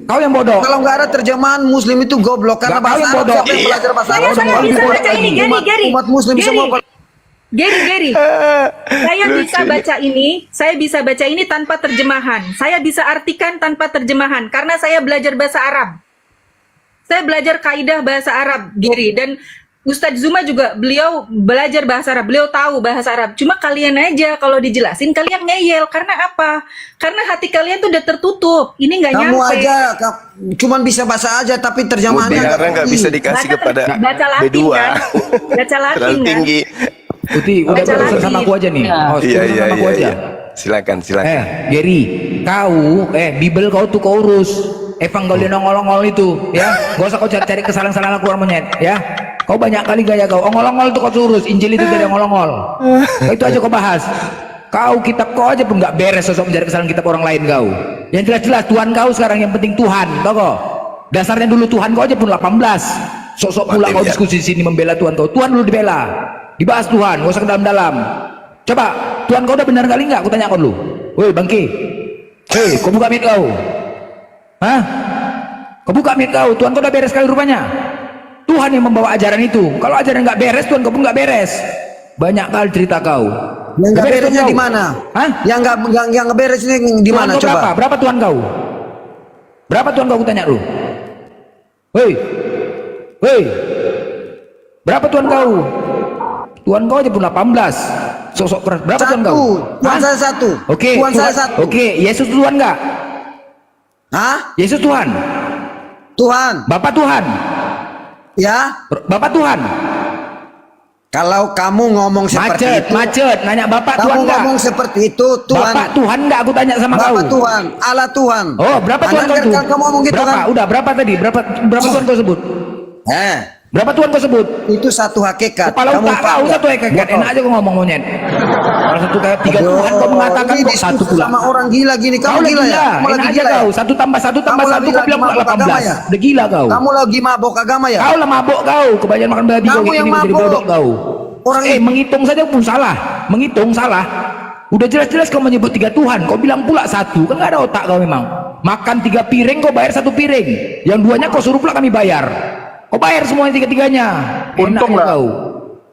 Speaker 9: Kau yang bodoh.
Speaker 2: Kalau nggak ada terjemahan Muslim itu goblok karena
Speaker 9: Nggak,
Speaker 2: bahasa
Speaker 9: kau yang
Speaker 2: Arab
Speaker 9: bodoh.
Speaker 2: siapa yang
Speaker 1: Iya.
Speaker 2: belajar bahasa
Speaker 3: Saya
Speaker 2: Arab?
Speaker 3: bisa
Speaker 2: Lebih bodoh
Speaker 3: baca ini,
Speaker 2: lagi.
Speaker 3: Geri.
Speaker 2: Umat Muslim semua.
Speaker 3: Geri. Saya bisa baca ini tanpa terjemahan. Saya bisa artikan tanpa terjemahan karena saya belajar bahasa Arab. Saya belajar kaidah bahasa Arab, Gary, dan Ustadz Zuma juga beliau belajar bahasa Arab, beliau tahu bahasa Arab. Cuma kalian aja kalau dijelasin kalian ngeyel. Karena apa? Karena hati kalian tuh udah tertutup. Ini nggak
Speaker 2: Kamu
Speaker 3: nyampe.
Speaker 2: aja cuman bisa bahasa aja tapi terjemahannya
Speaker 1: Mutiara nggak bisa dikasih kepada
Speaker 3: baca Latin
Speaker 1: B2.
Speaker 3: kan? Baca Latin
Speaker 1: Terlalu
Speaker 3: kan?
Speaker 1: tinggi.
Speaker 9: Uti, udah
Speaker 3: Baca
Speaker 9: urusan
Speaker 3: lagi.
Speaker 9: sama aku aja nih. Oh,
Speaker 1: Iya,
Speaker 9: urusan
Speaker 1: iya,
Speaker 9: sama aku
Speaker 1: iya,
Speaker 9: aja.
Speaker 1: iya. Silakan, silakan.
Speaker 9: Gary, kau, Bible kau tuh kau urus. Evangelion nongol-nongol itu, ya. Gak usah kau cari kesalahan-kesalahan keluar monyet, ya. Kau banyak kali gaya kau. Ongol-ongol tuh kau urus. Injil itu dari ongol-ongol. Itu aja kau bahas. Kau kitab kau aja pun nggak beres sosok mencari kesalahan kitab orang lain kau. Yang jelas-jelas Tuhan kau sekarang yang penting Tuhan, tau kau? Dasarnya dulu Tuhan kau aja pun 18. Sosok pula kau
Speaker 1: ya.
Speaker 9: diskusi sini membela Tuhan kau. Tuhan dulu dibela. Dibahas Tuhan, gak usah ke dalam-dalam. Coba, Tuhan kau udah benar kali nggak? Aku tanya kau dulu. Woi Bangki, hei, kau buka mic kau. Hah? Kau buka mic kau. Tuhan kau udah beres kali rupanya. Tuhan yang membawa ajaran itu. Kalau ajaran nggak beres, Tuhan kau pun nggak beres. Banyak kali cerita kau.
Speaker 2: Yang nggak
Speaker 9: beres
Speaker 2: beresnya
Speaker 9: kau.
Speaker 2: di mana?
Speaker 9: Hah?
Speaker 2: Yang nggak beres ini di
Speaker 9: Tuhan
Speaker 2: mana
Speaker 9: kau berapa?
Speaker 2: coba?
Speaker 9: Berapa Tuhan kau? Berapa Tuhan kau? Aku tanya lu. Woi, woi, berapa Tuhan kau? Tuhan kau aja pun 18. Sosok keras. Berapa Tuhan kau?
Speaker 2: Tuhan
Speaker 9: Hah?
Speaker 2: saya satu.
Speaker 9: Oke,
Speaker 2: Tuhan saya satu.
Speaker 9: Oke, Yesus Tuhan nggak?
Speaker 2: Hah?
Speaker 9: Yesus Tuhan.
Speaker 2: Tuhan.
Speaker 9: Bapak Tuhan.
Speaker 2: Ya.
Speaker 9: Bapak Tuhan.
Speaker 2: Kalau kamu ngomong seperti itu,
Speaker 9: Macet. Nanya Bapak
Speaker 2: kamu
Speaker 9: Tuhan nggak?
Speaker 2: ngomong seperti itu, Tuhan.
Speaker 9: Bapak Tuhan nggak? Aku tanya sama kau.
Speaker 2: Bapak Tuhan, Allah Tuhan.
Speaker 9: Oh, berapa Tuhan kau tuh?
Speaker 2: Kamu ngomong gitu
Speaker 9: berapa?
Speaker 2: kan?
Speaker 9: Udah berapa tadi? Berapa Tuhan kau sebut? Berapa Tuhan kau sebut?
Speaker 2: Itu satu hakikat.
Speaker 9: Kepala otak kau satu hakikat. Enak aja kau ngomong monyet. Kalau satu kayak 3 Tuhan kau mengatakan
Speaker 2: ini
Speaker 9: kok satu
Speaker 2: diskusi
Speaker 9: pula.
Speaker 2: sama orang gila gini.
Speaker 9: Kau
Speaker 2: Kamu
Speaker 9: lagi
Speaker 2: gila ya? Kamu
Speaker 9: Enak
Speaker 2: lagi
Speaker 9: aja
Speaker 2: gila ya?
Speaker 9: kau. 1 tambah 1 tambah
Speaker 2: Kamu
Speaker 9: 1
Speaker 2: lagi
Speaker 9: kau bilang pula
Speaker 2: mabok agama
Speaker 9: 18.
Speaker 2: ya?
Speaker 9: Udah gila kau.
Speaker 2: Kamu lagi mabok agama ya?
Speaker 9: Kau lah mabok kau. Kebanyakan makan babi kau
Speaker 2: Kamu
Speaker 9: kayak
Speaker 2: yang
Speaker 9: gini jadi
Speaker 2: mabok.
Speaker 9: bodoh kau.
Speaker 2: Orang
Speaker 9: Menghitung saja pun salah. Menghitung salah. Udah jelas-jelas kau menyebut 3 Tuhan. Kau bilang pula 1. Kan nggak ada otak kau memang. Makan 3 piring kau bayar 1 piring. Yang 2-nya kau suruh pula kami bayar. Kau bayar semuanya 3-3-nya. Untung lah kau.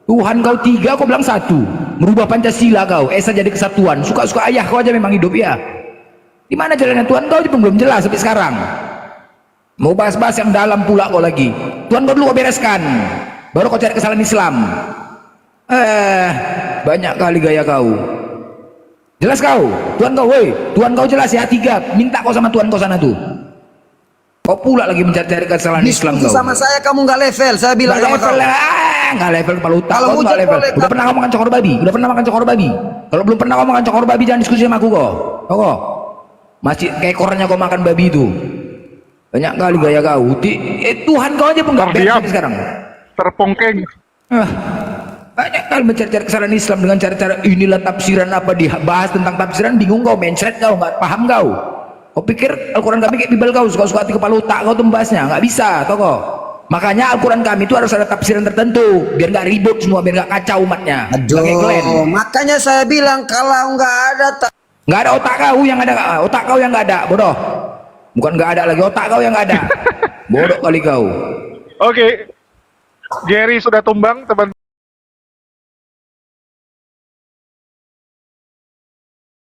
Speaker 9: Tuhan kau 3, kau bilang 1. Merubah Pancasila kau. Esa jadi kesatuan. Suka-suka ayah kau aja memang hidup ya. Di mana jalannya Tuhan kau aja pun belum jelas sampai sekarang. Mau bahas-bahas yang dalam pula kau lagi. Tuhan kau dulu kau bereskan. Baru kau cari kesalahan Islam. Banyak kali gaya kau. Jelas kau? Tuhan kau, woi. Tuhan kau jelas ya 3. Minta kau sama Tuhan kau sana tuh. Kau pula lagi mencari kesalahan Islam
Speaker 2: diskusi
Speaker 9: kau.
Speaker 2: sama saya kamu nggak level. Saya bilang
Speaker 9: Nggak
Speaker 2: sama
Speaker 9: level
Speaker 2: kamu.
Speaker 9: lah, nggak level kepala otak
Speaker 2: Kalau
Speaker 9: kau tuh nggak
Speaker 2: muncul
Speaker 9: level.
Speaker 2: boleh,
Speaker 9: Udah pernah kau makan cokor babi? Udah pernah makan cokor babi? Kalau belum pernah kau makan cokor babi jangan diskusi sama aku kok. Kok? Masih kayak ekornya kau makan babi itu. Banyak kali gaya kau. Tuhan kau aja pun nggak beres sampai sekarang.
Speaker 6: Terpongkeng.
Speaker 9: Banyak kali mencari-cari kesalahan Islam dengan cara-cara inilah tafsiran apa dibahas tentang tafsiran bingung kau, mencret kau, nggak paham kau. Kau pikir Al-Quran kami kayak Bible kau, suka-suka hati kepala otak kau tuh membahasnya, nggak bisa, tau kau. Makanya Al-Quran kami itu harus ada tafsiran tertentu, biar nggak ribut semua, biar nggak kacau umatnya. Pakai klan.
Speaker 2: Makanya saya bilang kalau nggak ada
Speaker 9: Nggak ada otak kau yang ada, otak kau yang nggak ada, bodoh. Bukan nggak ada lagi, otak kau yang nggak ada. Bodoh kali kau.
Speaker 6: Oke. Gary sudah tumbang, teman.